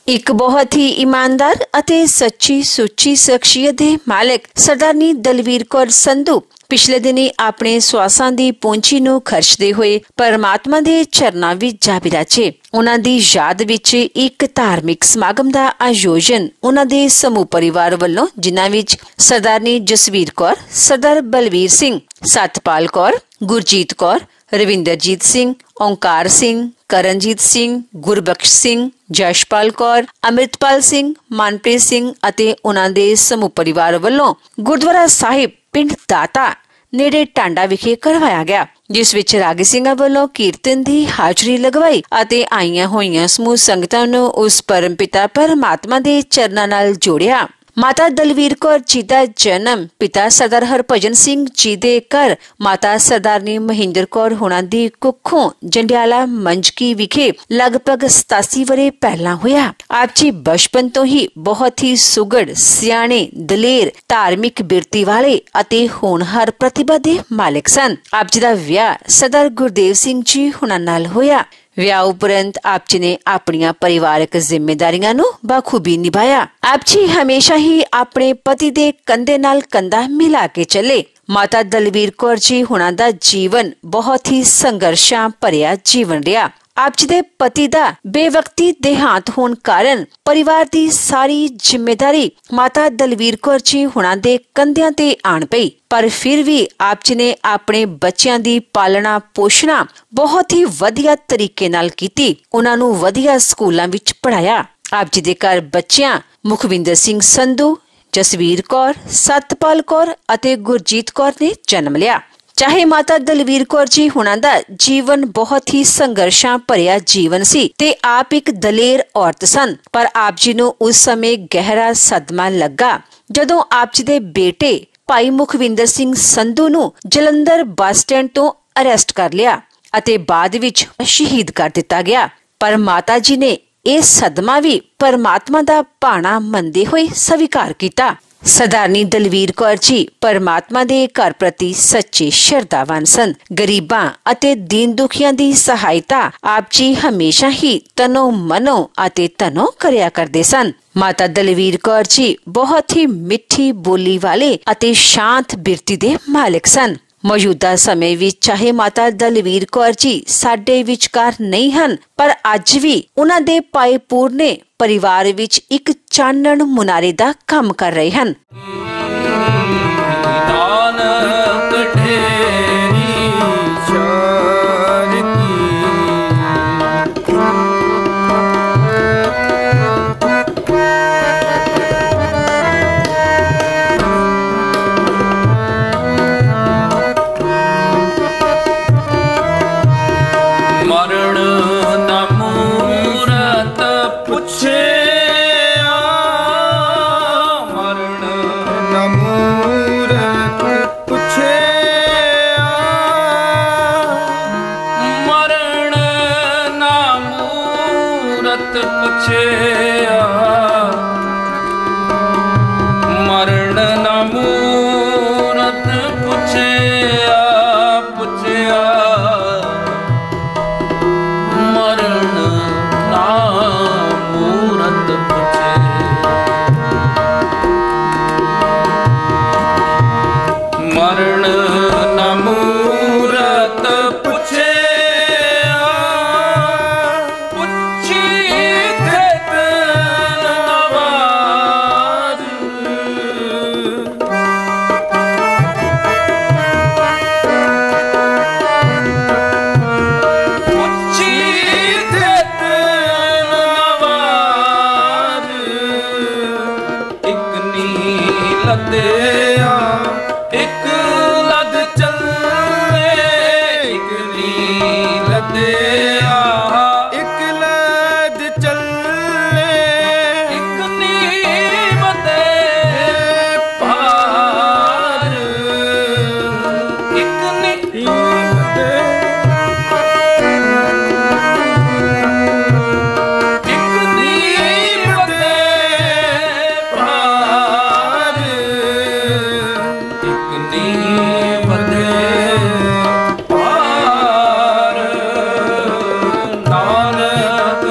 एक बहुत ही ईमानदार ਅਤੇ ਸੱਚੀ ਸੁੱਚੀ ਸ਼ਖਸੀਅਤ ਦੇ ਮਾਲਕ ਸਰਦਾਰਨੀ ਦਲਵੀਰ ਕੌਰ ਸੰਧੂ ਪਿਛਲੇ ਦਿਨੀ ਆਪਣੇ ਸਵਾਸਾਂ ਦੀ ਪੂੰਜੀ ਨੂੰ ਖਰਚਦੇ ਹੋਏ ਪਰਮਾਤਮਾ ਦੇ ਚਰਨਾਂ ਵਿੱਚ ਜਾ ਬਿਰਾਜੇ। ਉਹਨਾਂ ਦੀ ਯਾਦ ਵਿੱਚ ਇੱਕ ਧਾਰਮਿਕ ਸਮਾਗਮ ਦਾ ਆਯੋਜਨ ਉਹਨਾਂ ਦੇ ਸਮੂਹ ਪਰਿਵਾਰ ਵੱਲੋਂ, ਜਿਨ੍ਹਾਂ ਵਿੱਚ ਸਰਦਾਰਨੀ ਜਸਵੀਰ ਕੌਰ, ਸਰਦਾਰ ਬਲਵੀਰ ਸਿੰਘ, ਸਤਪਾਲ ਕੌਰ, ਗੁਰਜੀਤ ਕੌਰ, ਰਵਿੰਦਰਜੀਤ ਸਿੰਘ, ਓਂਕਾਰ ਸਿੰਘ, ਕਰਨਜੀਤ ਸਿੰਘ, ਗੁਰਬਖਸ਼ ਸਿੰਘ, ਜਸ਼ਪਾਲ ਕੌਰ, ਅੰਮ੍ਰਿਤਪਾਲ ਸਿੰਘ, ਮਨਪ੍ਰੀਤ ਸਿੰਘ ਅਤੇ ਉਹਨਾਂ ਦੇ ਸਮੂਹ ਪਰਿਵਾਰ ਵੱਲੋਂ ਗੁਰਦੁਆਰਾ ਸਾਹਿਬ ਪਿੰਡ ਦਾਤਾ ਨੇੜੇ ਟਾਂਡਾ ਵਿਖੇ ਕਰਵਾਇਆ ਗਿਆ, ਜਿਸ ਵਿੱਚ ਰਾਗੀ ਸਿੰਘਾਂ ਵੱਲੋਂ ਕੀਰਤਨ ਦੀ ਹਾਜ਼ਰੀ ਲਗਵਾਈ ਅਤੇ ਆਈਆਂ ਹੋਈਆਂ ਸਮੂਹ ਸੰਗਤਾਂ ਨੂੰ ਉਸ ਪਰਮਪਿਤਾ ਪਰਮਾਤਮਾ ਦੇ ਚਰਨਾਂ ਨਾਲ ਜੋੜਿਆ। ਮਾਤਾ ਦਲਵੀਰ ਕੌਰ ਜੀ ਦਾ ਜਨਮ ਪਿਤਾ ਸਰਦਾਰ ਹਰਭਜਨ ਸਿੰਘ ਜੀ ਦੇ ਘਰ ਮਾਤਾ ਸਰਦਾਰਨੀ ਮਹਿੰਦਰ ਕੌਰ ਹੋਣਾ ਦੀ ਕੁੱਖੋਂ ਜੰਡਿਆਲਾ ਮੰਜਕੀ ਵਿਖੇ ਲਗਭਗ 87 ਵਰੇ ਪਹਿਲਾਂ ਹੋਇਆ। ਆਪ ਜੀ ਬਚਪਨ ਤੋਂ ਹੀ ਬਹੁਤ ਹੀ ਸੁਗੜ, ਸਿਆਣੇ, ਦਲੇਰ, ਧਾਰਮਿਕ ਬਿਰਤੀ ਵਾਲੇ ਅਤੇ ਹੋਣਹਾਰ ਪ੍ਰਤਿਭਾ ਦੇ ਮਾਲਕ ਸਨ। ਆਪ ਜੀ ਦਾ ਵਿਆਹ ਸਰਦਾਰ ਗੁਰਦੇਵ ਸਿੰਘ ਜੀ ਹੋਣਾ ਨਾਲ ਹੋਇਆ। ਵਿਆਹ ਉਪਰੰਤ ਆਪ ਜੀ ਨੇ ਆਪਣੀਆਂ ਪਰਿਵਾਰਕ ਜ਼ਿੰਮੇਦਾਰੀਆਂ ਨੂੰ ਬਾਖੂਬੀ ਨਿਭਾਇਆ। ਆਪ ਜੀ ਹਮੇਸ਼ਾ ਹੀ ਆਪਣੇ ਪਤੀ ਦੇ ਕੰਧੇ ਨਾਲ ਕੰਧਾ ਮਿਲਾ ਕੇ ਚੱਲੇ। ਮਾਤਾ ਦਲਵੀਰ ਕੌਰ ਜੀ ਹੁਣਾਂ ਦਾ ਜੀਵਨ ਬਹੁਤ ਹੀ ਸੰਘਰਸ਼ਾਂ ਭਰਿਆ ਜੀਵਨ ਰਿਹਾ। ਆਪ ਜੀ ਦੇ ਪਤੀ ਦਾ ਬੇਵਕਤੀ ਦੇਹਾਂਤ ਹੋਣ ਕਾਰਨ ਪਰਿਵਾਰ ਦੀ ਸਾਰੀ ਜ਼ਿੰਮੇਦਾਰੀ ਮਾਤਾ ਦਲਵੀਰ ਕੌਰ ਜੀ ਹੁਣਾਂ ਦੇ ਕੰਧਿਆਂ ਤੇ ਆਣ ਪਈ, ਪਰ ਫਿਰ ਵੀ ਆਪ ਜੀ ਨੇ ਆਪਣੇ ਬੱਚਿਆਂ ਦੀ ਪਾਲਣਾ ਪੋਸ਼ਣਾ ਬਹੁਤ ਹੀ ਵਧੀਆ ਤਰੀਕੇ ਨਾਲ ਕੀਤੀ। ਉਹਨਾਂ ਨੂੰ ਵਧੀਆ ਸਕੂਲਾਂ ਵਿੱਚ ਪੜ੍ਹਾਇਆ। ਆਪ ਜੀ ਦੇ ਘਰ ਬੱਚਿਆਂ ਮੁਖਵਿੰਦਰ ਸਿੰਘ ਸੰਧੂ, ਜਸਵੀਰ ਕੌਰ, ਸਤਪਾਲ ਕੌਰ ਅਤੇ ਗੁਰਜੀਤ ਕੌਰ ਨੇ ਜਨਮ ਲਿਆ। ਚਾਹੇ ਮਾਤਾ ਦਲਵੀਰ ਕੌਰ ਜੀ ਹੁਣਾਂ ਦਾ ਜੀਵਨ ਬਹੁਤ ਹੀ ਸੰਘਰਸ਼ਾਂ ਭਰਿਆ ਜੀਵਨ ਸੀ ਤੇ ਆਪ ਇੱਕ ਦਲੇਰ ਔਰਤ ਸਨ, ਪਰ ਆਪ ਜੀ ਨੂੰ ਉਸ ਸਮੇਂ ਗਹਿਰਾ ਸਦਮਾ ਲੱਗਾ ਜਦੋਂ ਆਪ ਜੀ ਦੇ ਬੇਟੇ ਭਾਈ ਮੁਖਵਿੰਦਰ ਸਿੰਘ ਸੰਧੂ ਨੂੰ ਜਲੰਧਰ ਬੱਸ ਸਟੈਂਡ ਤੋਂ ਅਰੈਸਟ ਕਰ ਲਿਆ ਅਤੇ ਬਾਅਦ ਵਿੱਚ ਸ਼ਹੀਦ ਕਰ ਦਿੱਤਾ ਗਿਆ। ਪਰ ਮਾਤਾ ਜੀ ਨੇ ਇਹ ਸਦਮਾ ਵੀ ਪਰਮਾਤਮਾ ਦਾ ਭਾਣਾ ਮੰਨਦੇ ਹੋਏ ਸਵੀਕਾਰ ਕੀਤਾ। ਸਰਦਾਰਨੀ ਦਲਵੀਰ ਕੌਰ ਜੀ ਪਰਮਾਤਮਾ ਦੇ ਘਰ ਪ੍ਰਤੀ ਸੱਚੇ ਸ਼ਰਧਾਵਾਨ ਸਨ। ਗਰੀਬਾਂ ਅਤੇ ਦੀਨ ਦੁਖੀਆਂ ਦੀ ਸਹਾਇਤਾ ਆਪ ਜੀ ਹਮੇਸ਼ਾ ਹੀ ਤਨੋਂ ਮਨੋਂ ਅਤੇ ਧਨੋਂ ਕਰਿਆ ਕਰਦੇ ਸਨ। ਮਾਤਾ ਦਲਵੀਰ ਕੌਰ ਜੀ ਬਹੁਤ ਹੀ ਮਿੱਠੀ ਬੋਲੀ ਵਾਲੇ ਅਤੇ ਸ਼ਾਂਤ ਬਿਰਤੀ ਦੇ ਮਾਲਕ ਸਨ। ਮੌਜੂਦਾ ਸਮੇਂ ਵਿੱਚ ਚਾਹੇ ਮਾਤਾ ਦਲਵੀਰ ਕੌਰ ਜੀ ਸਾਡੇ ਵਿਚਕਾਰ ਨਹੀਂ ਹਨ, ਪਰ ਅੱਜ ਵੀ ਉਹਨਾਂ ਦੇ ਭਾਈ ਪੂਰਨੇ ਪਰਿਵਾਰ ਵਿੱਚ ਇੱਕ ਚਾਨਣ ਮੁਨਾਰੇ ਦਾ ਕੰਮ ਕਰ ਰਹੇ ਹਨ।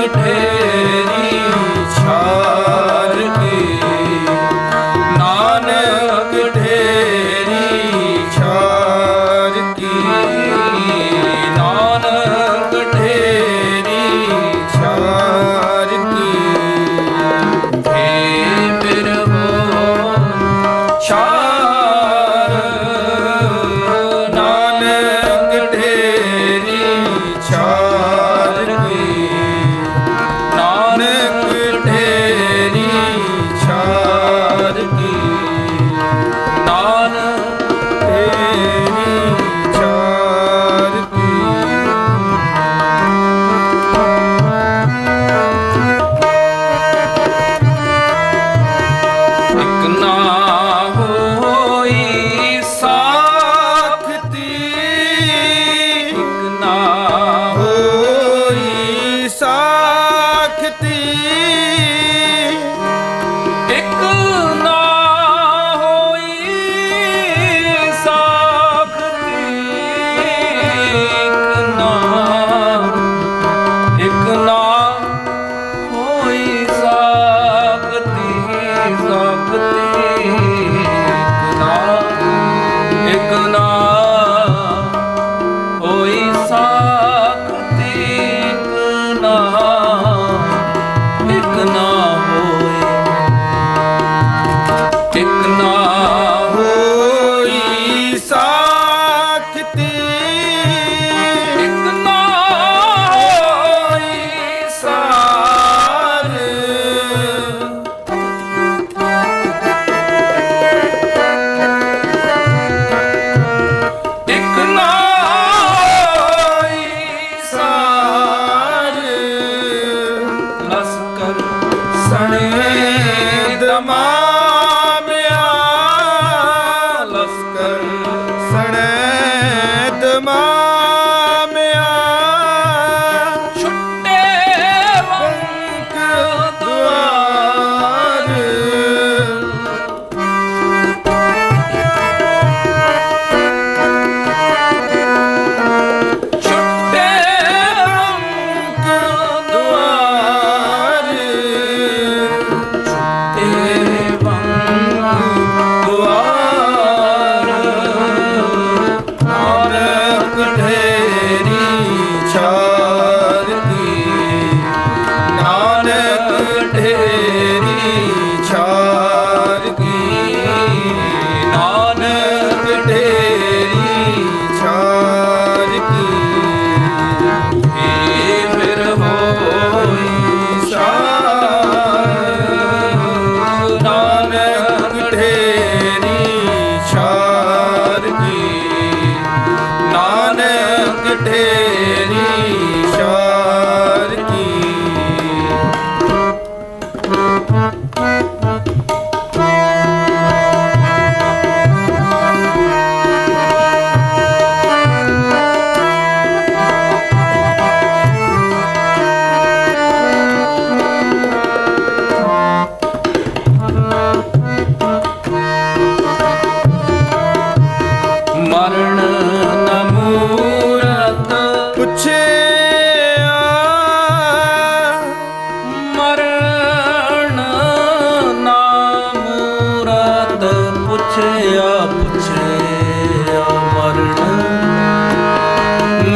ढेरी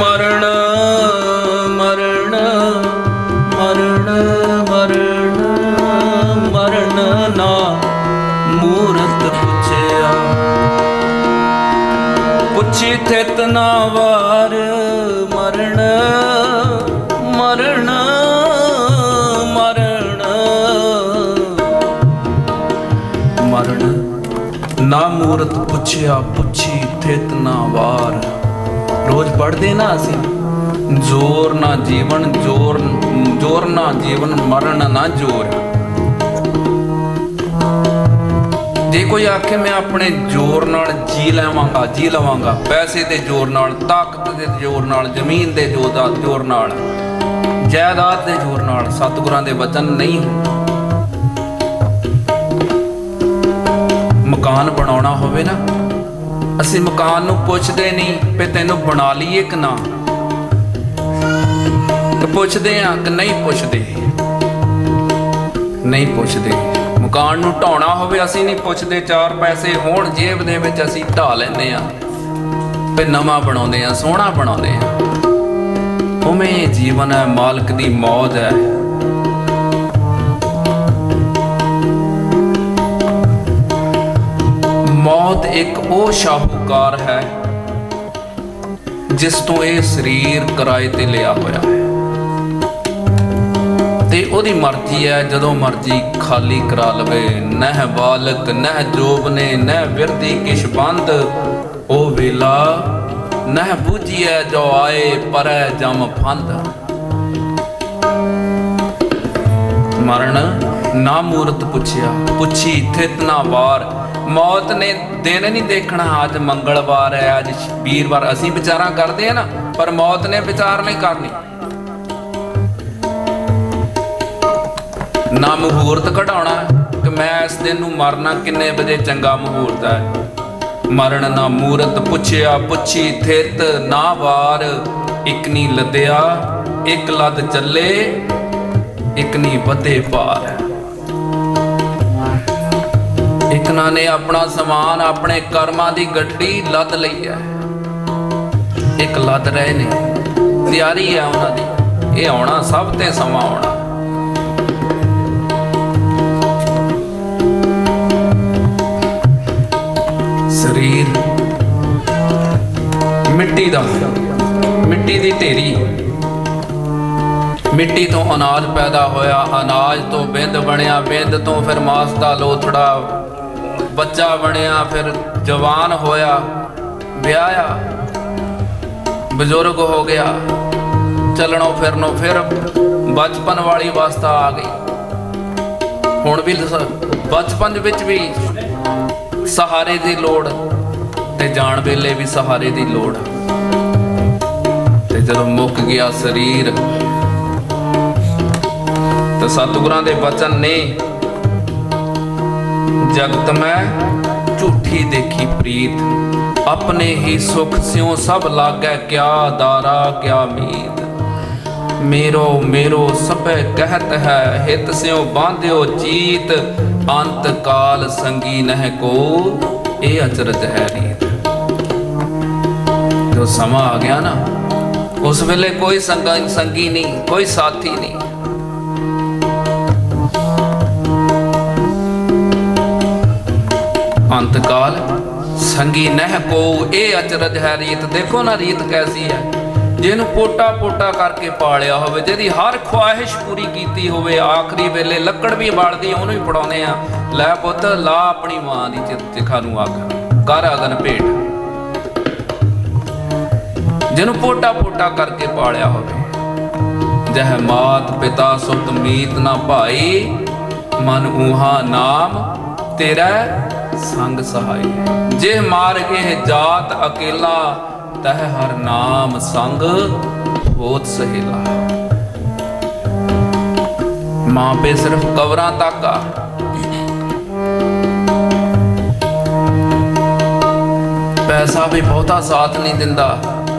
मरण मरण मरण मरण मरण मरण ना मूरत पुछया पुछी थित ना वार मरण मरण मरण मरण ना मूरत पुछया पुछी थित ना वार। रोज पढ़ते ना असी जोर ना जीवन जोर जोर ना जीवन मरण ना जोर। जे कोई आखे मैं अपने जोर नाल जी लवांगा पैसे दे जोर नाल ताकत दे जोर नाल जमीन दे जोर नाल जायदाद दे जोर नाल सतगुरां दे वचन नहीं। मकान बनाना होवे ना असी मकान नूं पुछदे नहीं पे तैनूं बना लईए कि ना ते पुछदे आ कि नहीं पुछदे नहीं पुछदे। मकान नूं ढाउणा होवे असी नहीं पुछदे चार पैसे होण जेब दे विच असी ढा लैंदे आ ते नवां बनाउंदे आ सोहणा बनाउंदे आ। उवें जीवन है मालक दी मौज है। मौत एक वो शाहूकार है जिस तो ये शरीर किराए ते लिया होया है ते ओदी मर्जी है जदों मर्जी खाली करा लवे। नह बालक नह जोबने नह विरदी किश बंद ओ वेला नह बूझिए जो आए पर जम फंद। मरण ना मूरत पुछया पुछी थित ना वार। मौत ने दिन नहीं देखना आज मंगलवार है आज वीरवार असी विचारा करते हैं ना पर मौत ने विचार नहीं करनी। ना मुहूर्त कढ़ाना कि मैं इस दिन नूं मरना किन्ने बजे चंगा मुहूर्त है। मरण ना मूरत पुछया पुछी थित ना वार। एक नी लदया एक लद चले एक नी बधे पार। एक ने अपना समान अपने कर्मां दी गड्डी लद लई है एक लद रहे ने तैयारी है उन्हां दी ये आउणा सब ते समा आउणा। शरीर मिट्टी दा मिट्टी दी ढेरी मिट्टी तो अनाज पैदा होया अनाज तो बिंद बनिया बिंद तो फिर मास दा लोथड़ा बच्चा बनिया फिर जवान होया ब्याया बुजुर्ग हो गया चलनों फिरनों फिर बचपन वाली अवस्था आ गई। हुण भी बचपन विच भी सहारे दी लोड़ ते जान वेले भी सहारे दी लोड़ ते जदों मुक गया शरीर तो सतगुरां दे वचन ने जगत में झूठी देखी प्रीत अपने ही सुख स्यों सब लागै क्या दारा क्या मीत। मेरो मेरो सबे कहत है हित स्यों बांध्यो चीत अंत काल संगी नह को ये अचरज है रीत। जो समा आ गया ना उस वेले कोई संगी नहीं कोई साथी नहीं। अंतकाल संगी नह को ये अचरज है रीत। देखो ना रीत कैसी है जिन्हों पोटा पोटा करके पालिया होवे जिहदी हर ख्वाहिश पूरी कीती होवे आखिरी वेले लकड़ भी बालदी उहनूं ही पड़ाउने आ लै पुत्त ला अपनी मां दी चिखा नूं अग कर अगन भेट। जिन्हों पोटा पोटा करके पालिया होवे जह मात पिता सुत मीत ना भाई मन ऊहा नाम तेरा संग सहाय। जे मार गए जात अकेला तह हर नाम संग होत सहेला। मां पे सिर्फ कवरां तक आ पैसा भी बहुता साथ नहीं दिंदा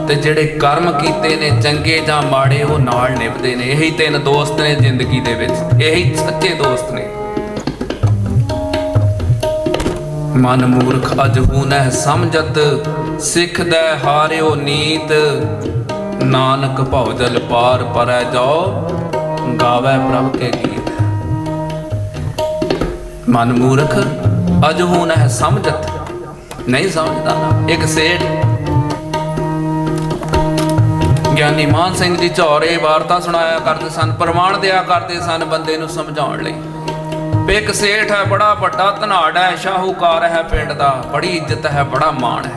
ते जेड़े कर्म कीते ने चंगे जां माड़े वो नाल निभदे ने। यही तीन दोस्त ने जिंदगी दे विच यही सच्चे दोस्त ने। मन मूर्ख अजहू नह समझत, सिख दै हारियो नीत। नानक भवजल पार परै जाओ, गावै प्रभ के गीत। मन मूर्ख अजहू नह समझत, नहीं समझता ना। एक सेठ ਗਿਆਨੀ ਮਾਨ ਸਿੰਘ ਜੀ ਝੌਰੇ ਵਾਰਤਾ ਸੁਣਾਇਆ ਕਰਦੇ ਸਨ, ਪ੍ਰਮਾਣ ਦਿਆ ਕਰਦੇ ਸਨ ਬੰਦੇ ਨੂੰ ਸਮਝਾਉਣ ਲਈ। ਇੱਕ ਸੇਠ ਹੈ, ਬੜਾ ਵੱਡਾ ਧਨਾੜ ਹੈ, ਸ਼ਾਹੂਕਾਰ ਹੈ ਪਿੰਡ ਦਾ, ਬੜੀ ਇੱਜ਼ਤ ਹੈ, ਬੜਾ ਮਾਣ ਹੈ,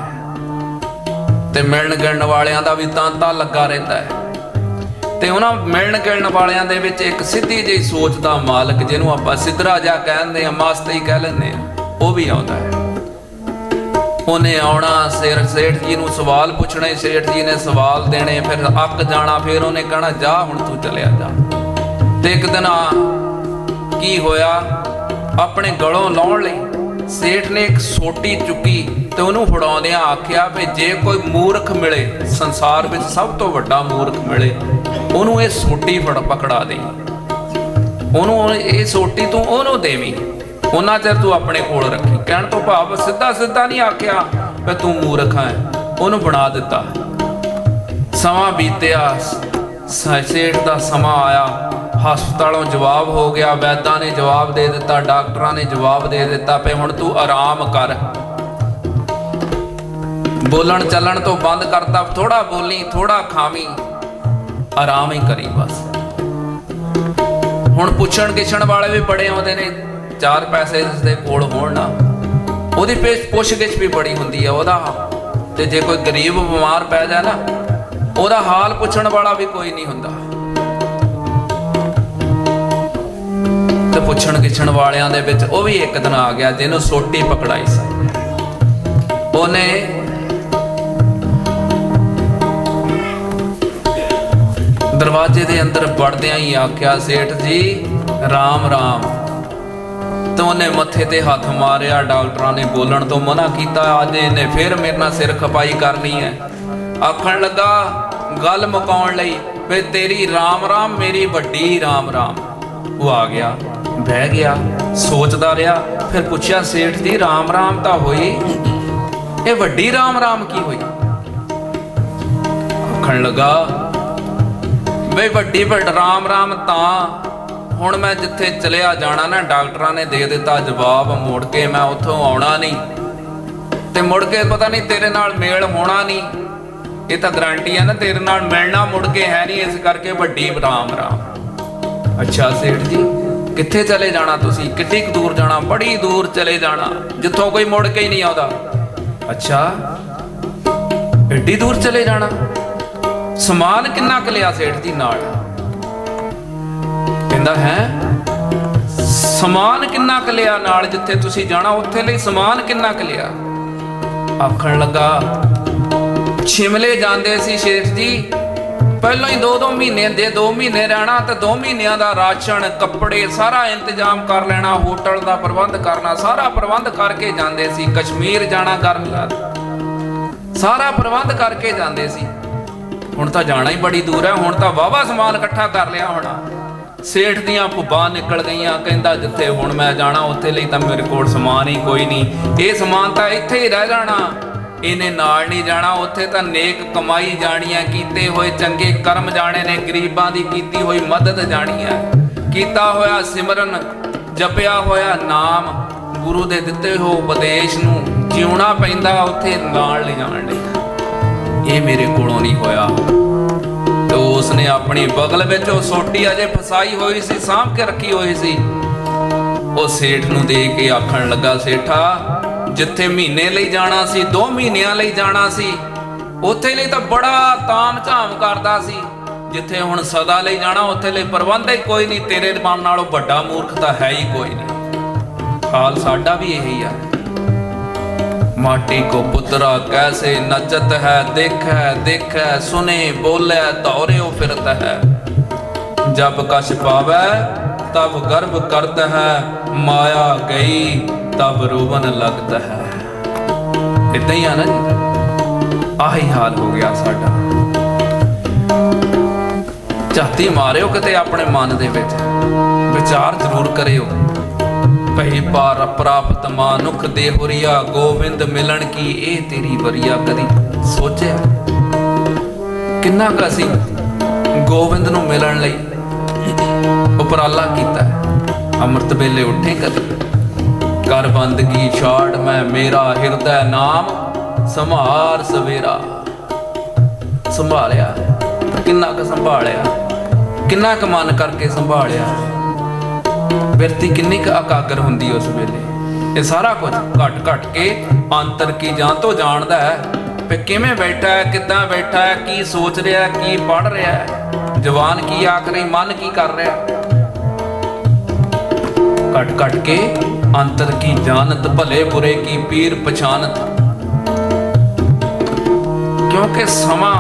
ਤੇ ਮਿਲਣ ਗਿਲਣ ਵਾਲਿਆਂ ਦਾ ਵੀ ਤਾਂਤਾ ਲੱਗਾ ਰਹਿੰਦਾ ਹੈ। ਤੇ ਉਹਨਾਂ ਮਿਲਣ ਗਿਲਣ ਵਾਲਿਆਂ ਦੇ ਵਿੱਚ ਇੱਕ ਸਿੱਧੀ ਜਿਹੀ ਸੋਚ ਦਾ ਮਾਲਕ, ਜਿਹਨੂੰ ਆਪਾਂ ਸਿੱਧਰਾ ਜਿਹਾ ਕਹਿੰਦੇ ਆ, ਮਸਤੀ ਕਹਿ ਲੈਂਦੇ ਆ, ਉਹ ਵੀ ਆਉਂਦਾ ਹੈ। ਉਹਨੇ ਆਉਣਾ, ਸੇਠ ਜੀ ਨੂੰ ਸਵਾਲ ਪੁੱਛਣੇ, ਸੇਠ ਜੀ ਨੇ ਸਵਾਲ ਦੇਣੇ, ਫਿਰ ਅੱਕ ਜਾਣਾ, ਫਿਰ ਉਹਨੇ ਕਹਿਣਾ ਜਾ ਹੁਣ ਤੂੰ ਚਲਿਆ ਜਾ। ਤੇ ਇੱਕ ਦਿਨ ਕੀ ਹੋਇਆ, ਆਪਣੇ ਗਲੋਂ ਲਾਉਣ ਲਈ ਸੇਠ ਨੇ ਇੱਕ ਸੋਟੀ ਚੁੱਕੀ ਤੇ ਉਹਨੂੰ ਫੜਾਉਂਦਿਆਂ ਆਖਿਆ ਵੀ ਜੇ ਕੋਈ ਮੂਰਖ ਮਿਲੇ ਸੰਸਾਰ ਵਿੱਚ, ਸਭ ਤੋਂ ਵੱਡਾ ਮੂਰਖ ਮਿਲੇ, ਉਹਨੂੰ ਇਹ ਸੋਟੀ ਪਕੜਾ ਦੇ, ਉਹਨੂੰ ਇਹ ਸੋਟੀ ਤੂੰ ਉਹਨੂੰ ਦੇਵੀਂ, ਉਹਨਾਂ ਚਿਰ ਤੂੰ ਆਪਣੇ ਕੋਲ ਰੱਖੀ। ਕਹਿਣ ਤੋਂ ਭਾਵ ਸਿੱਧਾ ਸਿੱਧਾ ਨਹੀਂ ਆਖਿਆ ਵੀ ਤੂੰ ਮੂਰਖ ਹੈ, ਉਹਨੂੰ ਬਣਾ ਦਿੱਤਾ। ਸਮਾਂ ਬੀਤਿਆ, ਸੇਠ ਦਾ ਸਮਾਂ ਆਇਆ, ਹਸਪਤਾਲੋਂ ਜਵਾਬ ਹੋ ਗਿਆ, ਵੈਦਾਂ ਨੇ ਜਵਾਬ ਦੇ ਦਿੱਤਾ, ਡਾਕਟਰਾਂ ਨੇ ਜਵਾਬ ਦੇ ਦਿੱਤਾ ਵੀ ਹੁਣ ਤੂੰ ਆਰਾਮ ਕਰ, ਬੋਲਣ ਚੱਲਣ ਤੋਂ ਬੰਦ ਕਰਤਾ, ਥੋੜਾ ਬੋਲੀ, ਥੋੜਾ ਖਾਵੀਂ, ਆਰਾਮ ਹੀ ਕਰੀ ਬਸ। ਹੁਣ ਪੁੱਛਣ ਗਿੱਛਣ ਵਾਲੇ ਵੀ ਬੜੇ ਆਉਂਦੇ ਨੇ, ਚਾਰ ਪੈਸੇ ਦੇ ਕੋਲ ਹੋਣ ਨਾ, ਉਹਦੀ ਪੁੱਛ ਗਿੱਛ ਵੀ ਬੜੀ ਹੁੰਦੀ ਹੈ ਉਹਦਾ। ਤੇ ਜੇ ਕੋਈ ਗਰੀਬ ਬਿਮਾਰ ਪੈ ਜਾਏ ਨਾ, ਉਹਦਾ ਹਾਲ ਪੁੱਛਣ ਵਾਲਾ ਵੀ ਕੋਈ ਨਹੀਂ ਹੁੰਦਾ। ਤੇ ਪੁੱਛਣ ਗਿੱਛਣ ਵਾਲਿਆਂ ਦੇ ਵਿੱਚ ਉਹ ਵੀ ਇੱਕ ਦਿਨ ਆ ਗਿਆ ਜਿਹਨੂੰ ਸੋਟੀ ਪਕੜਾਈ ਸੀ। ਉਹਨੇ ਦਰਵਾਜ਼ੇ ਦੇ ਅੰਦਰ ਵੜਦਿਆਂ ਹੀ ਆਖਿਆ, ਸੇਠ ਜੀ ਰਾਮ ਰਾਮ। ਤੇ ਉਹਨੇ ਮੱਥੇ ਤੇ ਹੱਥ ਮਾਰਿਆ, ਡਾਕਟਰਾਂ ਨੇ ਬੋਲਣ ਤੋਂ ਮਨਾ ਕੀਤਾ, ਅੱਜ ਇਹਨੇ ਫਿਰ ਮੇਰੇ ਨਾਲ ਸਿਰ ਖਪਾਈ ਕਰਨੀ ਹੈ। ਆਖਣ ਲੱਗਾ ਗੱਲ ਮੁਕਾਉਣ ਲਈ ਵੀ ਤੇਰੀ ਰਾਮ ਰਾਮ, ਮੇਰੀ ਵੱਡੀ ਰਾਮ ਰਾਮ। ਉਹ ਆ ਗਿਆ, ਬਹਿ ਗਿਆ, ਸੋਚਦਾ ਰਿਹਾ, ਫਿਰ ਪੁੱਛਿਆ ਸੇਠ ਜੀ ਰਾਮ ਰਾਮ ਤਾਂ ਹੋਈ, ਇਹ ਵੱਡੀ ਰਾਮ ਰਾਮ ਕੀ ਹੋਈ? ਆਖਣ ਲੱਗਾ ਵੀ ਵੱਡੀ ਰਾਮ ਰਾਮ ਤਾਂ ਹੁਣ ਮੈਂ ਜਿੱਥੇ ਚਲਿਆ ਜਾਣਾ ਨਾ, ਡਾਕਟਰਾਂ ਨੇ ਦੇ ਦਿੱਤਾ ਜਵਾਬ, ਮੁੜ ਕੇ ਮੈਂ ਉੱਥੋਂ ਆਉਣਾ ਨਹੀਂ, ਤੇ ਮੁੜ ਕੇ ਪਤਾ ਨਹੀਂ ਤੇਰੇ ਨਾਲ ਮੇਲ ਹੋਣਾ ਨਹੀਂ, ਇਹ ਤਾਂ ਗਰੰਟੀ ਹੈ ਨਾ, ਤੇਰੇ ਨਾਲ ਮਿਲਣਾ ਮੁੜ ਕੇ ਹੈ ਨਹੀਂ, ਇਸ ਕਰਕੇ ਵੱਡੀ ਰਾਮ ਰਾਮ। ਅੱਛਾ ਸੇਠ ਜੀ ਕਿੱਥੇ ਚਲੇ ਜਾਣਾ ਤੁਸੀਂ? ਕਿੱਡੀ ਕੁ ਦੂਰ ਜਾਣਾ? ਬੜੀ ਦੂਰ ਚਲੇ ਜਾਣਾ, ਜਿੱਥੋਂ ਕੋਈ ਮੁੜ ਕੇ ਹੀ ਨਹੀਂ ਆਉਂਦਾ। ਅੱਛਾ ਏਡੀ ਦੂਰ ਚਲੇ ਜਾਣਾ? ਸਮਾਨ ਕਿੰਨਾ ਕੁ ਲਿਆ ਸੇਠ ਜੀ ਨਾਲ? ਕਹਿੰਦਾ ਹੈ ਸਮਾਨ ਕਿੰਨਾ ਕੁ ਲਿਆ ਨਾਲ, ਜਿੱਥੇ ਤੁਸੀਂ ਜਾਣਾ ਉੱਥੇ ਲਈ ਸਮਾਨ ਕਿੰਨਾ ਕੁ ਲਿਆ? ਆਖਣ ਲੱਗਾ ਸ਼ਿਮਲੇ ਜਾਂਦੇ ਸੀ ਸੇਠ ਜੀ, ਪਹਿਲਾਂ ਹੀ 2-2 ਮਹੀਨੇ ਦੇ 2 ਮਹੀਨੇ ਰਹਿਣਾ, ਤੇ 2 ਮਹੀਨਿਆਂ ਦਾ ਰਾਸ਼ਨ ਕੱਪੜੇ ਸਾਰਾ ਇੰਤਜ਼ਾਮ ਕਰ ਲੈਣਾ, ਹੋਟਲ ਦਾ ਪ੍ਰਬੰਧ ਕਰਨਾ, ਸਾਰਾ ਪ੍ਰਬੰਧ ਕਰਕੇ ਜਾਂਦੇ ਸੀ। ਕਸ਼ਮੀਰ ਜਾਣਾ ਗਰਮੀਆਂ ਦਾ, ਸਾਰਾ ਪ੍ਰਬੰਧ ਕਰਕੇ ਜਾਂਦੇ ਸੀ। ਹੁਣ ਤਾਂ ਜਾਣਾ ਹੀ ਬੜੀ ਦੂਰ ਹੈ, ਹੁਣ ਤਾਂ ਵਾਹਵਾ ਸਮਾਨ ਇਕੱਠਾ ਕਰ ਲਿਆ ਹੋਣਾ। ਸੇਠ ਦੀਆਂ ਭੁੱਬਾਂ ਨਿਕਲ ਗਈਆਂ, ਕਹਿੰਦਾ ਜਿੱਥੇ ਹੁਣ ਮੈਂ ਜਾਣਾ ਉੱਥੇ ਲਈ ਤਾਂ ਮੇਰੇ ਕੋਲ ਸਮਾਨ ਹੀ ਕੋਈ ਨਹੀਂ, ਇਹ ਸਮਾਨ ਤਾਂ ਇੱਥੇ ਹੀ ਰਹਿ ਜਾਣਾ, ਇਹਨੇ ਨਾਲ ਨਹੀਂ ਜਾਣਾ, ਉੱਥੇ ਤਾਂ ਨੇਕ ਕਮਾਈ ਜਾਣੀ ਹੈ, ਕੀਤੇ ਹੋਏ ਚੰਗੇ ਕਰਮ ਜਾਣੇ ਨੇ, ਗਰੀਬਾਂ ਦੀ ਕੀਤੀ ਹੋਈ ਮਦਦ ਜਾਣੀ ਹੈ, ਕੀਤਾ ਹੋਇਆ ਸਿਮਰਨ, ਜਪਿਆ ਹੋਇਆ ਨਾਮ, ਗੁਰੂ ਦੇ ਦਿੱਤੇ ਹੋ ਉਪਦੇਸ਼ ਨੂੰ ਜਿਉਣਾ ਪੈਂਦਾ ਉੱਥੇ ਨਾਲ ਲਿਜਾਣ ਲਈ। ਇਹ ਮੇਰੇ ਕੋਲੋਂ ਨਹੀਂ ਹੋਇਆ। ਤੇ ਉਸਨੇ ਆਪਣੀ ਬਗਲ ਵਿੱਚ ਉਹ ਸੋਟੀ ਅਜੇ ਫਸਾਈ ਹੋਈ ਸੀ, ਸਾਂਭ ਕੇ ਰੱਖੀ ਹੋਈ ਸੀ, ਉਹ ਸੇਠ ਨੂੰ ਦੇ ਕੇ ਆਖਣ ਲੱਗਾ, ਸੇਠਾ ਜਿੱਥੇ ਮਹੀਨੇ ਲਈ ਜਾਣਾ ਸੀ, 2 ਮਹੀਨਿਆਂ ਲਈ ਜਾਣਾ ਸੀ, ਉੱਥੇ ਲਈ ਤਾਂ ਬੜਾ ਤਾਮ ਝਾਮ ਕਰਦਾ ਸੀ, ਜਿੱਥੇ ਹੁਣ ਸਦਾ ਲਈ ਜਾਣਾ ਉੱਥੇ ਲਈ ਪ੍ਰਬੰਧ ਹੀ ਕੋਈ ਨਹੀਂ, ਤੇਰੇ ਮਨ ਨਾਲੋਂ ਵੱਡਾ ਮੂਰਖ ਤਾਂ ਹੈ ਹੀ ਕੋਈ ਨਹੀਂ। ਹਾਲ ਸਾਡਾ ਵੀ ਇਹੀ ਆ। माटी को पुतरा कैसे नचत है, देखै देखै सुने बोले दौड़ो फिरत है, जब कश पावै तब गर्व करत है, माया गई तब रोवन लगता है। इतना ही है ना जी, आही हाल हो गया साडा। झाती मारियो किते अपने मन दे विच विचार जरूर करियो भई पार प्राप्त मानुख देहुरिया, गोविंद मिलन की ए तेरी वरिया। कदी सोचिया किन्ना क असीं गोविंद नूं मिलण लई उपराला कीता है। अमृत वेले उठे कदी कर बंदगी छाड़ मैं मेरा, हिरदै नाम संभार सवेरा। संभालिया किन्ना क संभालिया, किन्ना क मन करके संभालिया, बिरती किन्नी क एकाग्र हुंदी उस वेले। ये सारा कुछ घट घट के अंतर की जान तो जानदा है भी किवें बैठा है, किद्दां बैठा है, की सोच रहा है, की पढ़ रहा है, जवान की आख रही, मन की कर रहा है। घट घट के अंतर की जानत, भले बुरे की पीर पछानत। क्योंकि समा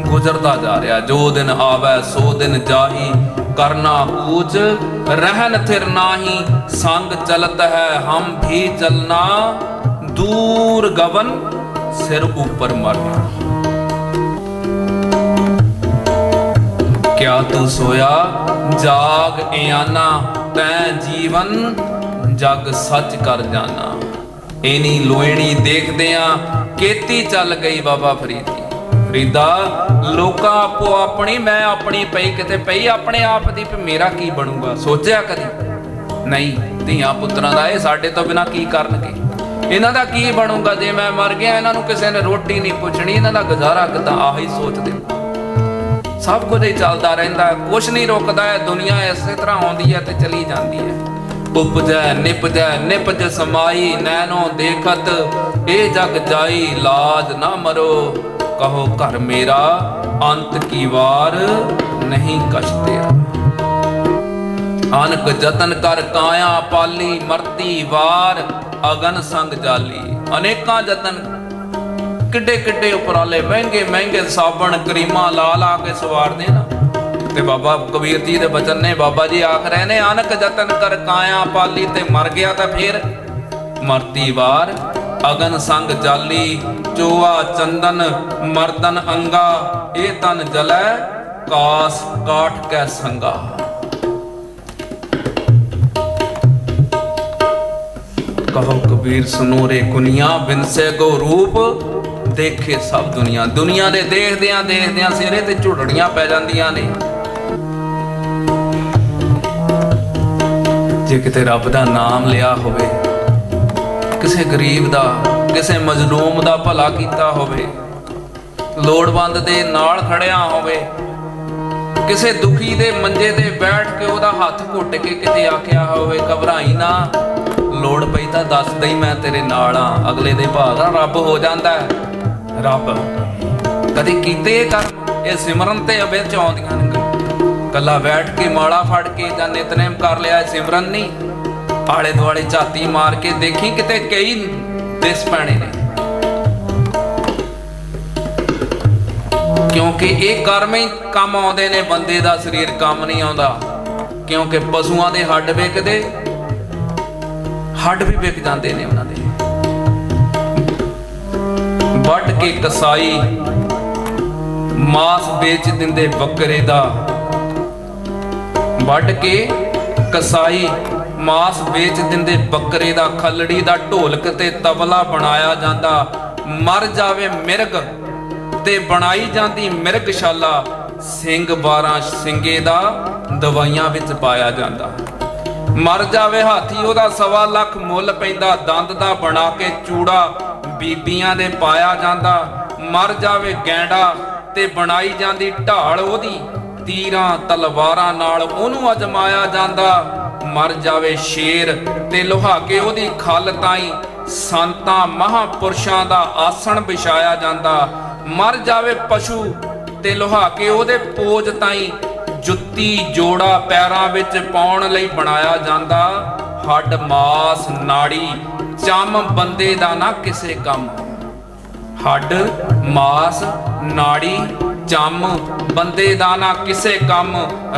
गुजरता जा रहा, जो दिन आवे सो दिन जाही, करना कूच रहन थिर नाही, संग चलत है हम भी चलना, दूर गवन सिर ऊपर मरना। क्या तू सोया जाग इयाना, तैं जीवन जग सच कर जाना। इनी लोहड़ी देखदियां केती चल गई बाबा फरीद दी। फरीदा लोका आपो अपनी, मैं अपनी पई किते पई अपने आप दी, मेरा की बनूगा। सोचिया कदी नहीं, धियां पुत्रां दा ये साडे तो बिना की करनगे, इन्हां दा की बनूगा जे मैं मर गया, इन्हां नूं किसे ने रोटी नहीं पुछनी, इन्हां दा गुजारा किदां। आही सोचदे सब कुछ ही चलदा रहिंदा, कुछ नहीं रुकदा है। दुनिया इस तरह आउंदी है ते चली जांदी है। उपजै निपजै निपज समाई, नैनो देखत ए जग जाई, लाज ना मरो कहो घर मेरा, अंत की वार नहीं कछ तेरा। अनक जतन कर काया पाली, मरती वार अगन संग जाली। अनेकां जतन, किड्डे किड्डे उपराले, महंगे महंगे साबण करीमा ला ला के सवारदे ना। ते बाबा कबीर जी दे बचन ने, बाबा जी आख रहे ने, अनक जतन कर काया पाली, ते मर गया तो फिर मरती वार अगन संग जाली। चोआ चंदन मर्दन अंगा, ए तन जलै कास काठ कै संगा। कहो कबीर सुनो रे कुनिया, बिन से गो रूप देखे सब दुनिया। दुनिया दे देखदियां देखदियां सिरे ते झुड़ड़ियां पै जांदियां ने। जे किते रब दा नाम लिया होवे, किसे गरीब दा, किसे मजलूम दा भला कीता होवे, लोड़वंद दे नाल खड़िया होवे, किसे दुखी दे मंजे ते बैठ के ओदा हत्थ घुट के किते आखिया होवे घबराई ना, लोड़ पई तां दस दई मैं तेरे नाल आ। अगले दे भाग रब हो जांदा है। रब कदी कीते कर ये सिमरन ते विच आउंदियां ने, कला बैठ के माड़ा फड़ के जां नितनेम कर लिया, सिमरन नहीं। आले दुआले झाती मार के देखी किते कई दिस पैने ने। क्योंकि ये कर्म ही काम आउंदे ने, बंदे दा शरीर काम नहीं आउंदा। क्योंकि पशुआं दे हड्ड विकदे, हड्ड भी विक जाते हैं उन्होंने। वट के कसाई मांस बेच दिंदे बकरे दा, वट के कसाई मांस बेच दिंदे बकरे दा, खलड़ी दा ढोलक ते तबला बनाया जांदा। मर जावे मिर्ग ते बनाई जांदी मिर्गशाला, सिंग 12 सिंगे दा दवाइयां विच पाया जांदा। मर जावे हाथी ओदा 1.25 लाख मुल पैंदा, दंद दा बना के चूड़ा बीबियां दे पाया जांदा। मर जावे गैंडा ते बनाई जांदी ढाल ओदी, तीरां तलवारां नाल ओनू अजमाया जांदा। मर जावे शेर ते लुहाके ओदी खल ताई, संतां महापुरुषां दा आसन बिछाया जांदा। मर जावे पशु ते लुहाके ओदे पोज ताई, जुत्ती जोड़ा पैरां विच पाउण लई बनाया जांदा। हड्ड मास नाड़ी चम बंदे दा ना किसे कम। हड्ड मास नाड़ी चम बंदे दा ना किसे कम,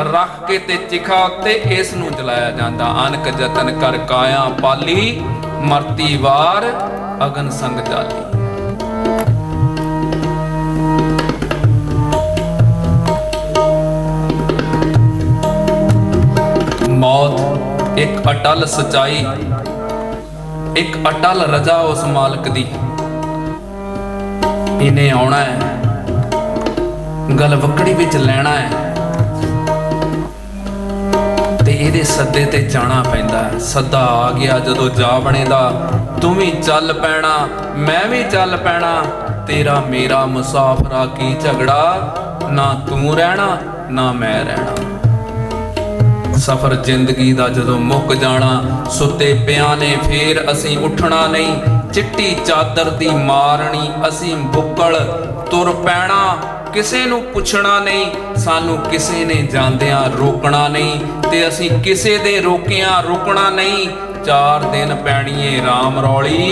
रख के ते चिखा उत्ते इस नूं जलाया जांदा। अनक जतन कर काया पाली, मरती वार अगन संग जाली। मौत एक अटल सच्चाई, एक अटल रजा उस मालक दी। इन्हें आना है, गलवकड़ी विच लैना है ते इहदे सद्दे ते जाना पैंदा है। सद्दा आ गया जदों जा बनेदा, तू भी चल पैना मैं भी चल पैना। तेरा मेरा मुसाफरा की झगड़ा, ना तू रहना ना मैं रहना। सफर जिंदगी दा जदों मुक जाना, सुते पिया ने फेर असीं उठना नहीं। चिट्टी चादर दी मारनी असीं बुक्कल तुर पैना। किसे नूं पुछना नहीं, सानू किसे ने जांदियां रोकना नहीं ते असीं किसे दे रोकियां रुकना नहीं। 4 दिन पैणीए राम रौली,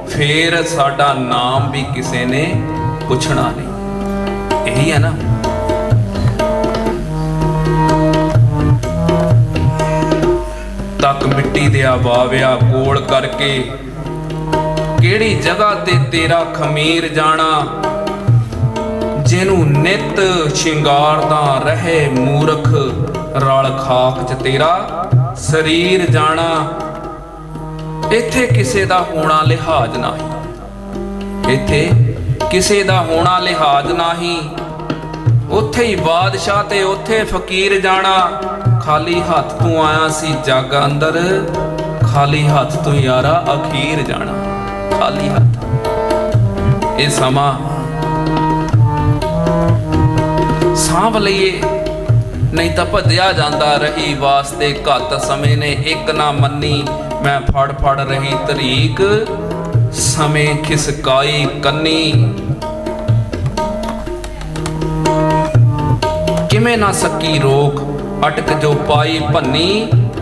फिर साडा नाम भी किसे ने पुछना नहीं। यही है ना। तक मिट्टी दिया बाविया कोल करके, केड़ी जगह ते तेरा खमीर जाना। जिनू नित शिंगारदा रहे मूर्ख, रल खाक च तेरा शरीर जाना। इत्थे किसे दा होना लिहाज नहीं, इत्थे किसे दा होना लिहाज नहीं। उत्थे ही बादशाह ते उत्थे फकीर जाना। खाली हथ तू आया सी जग अंदर, खाली हथ तू यारा अखीर जाना। खाली हथ ये समा सांभ लईए, नहीं तो भज्या जांदा रही वास्ते घत समय ने एक ना मन्नी। मैं फड़ फड़ रही तरीक, समय खिसकाई कन्नी। किमें ना सकी रोक, अटक जो पाई भन्नी।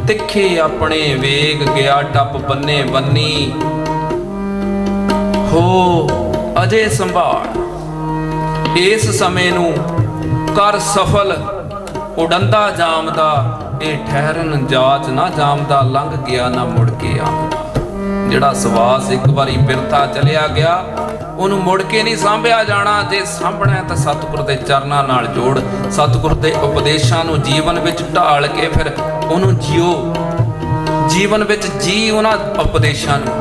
तिखे अपने वेग गया टप बन्ने बन्नी। हो अजे संभाल इस समय नू कर सफल, उड़ंदा जामदा ये ठहरन जाच ना जामदा। लंघ गया ना मुड़ के आमदा। जिहड़ा सवास एक बारी बिरथा चलिया गया, उन्होंने मुड़ के नहीं सांभिया जाना। जे सांभना तो सतगुर के चरनां नाल जोड़, सतगुर के उपदेशों नूं जीवन विच ढाल के फिर उन्होंने जियो। जीवन विच जी उन्हां उपदेशों नूं,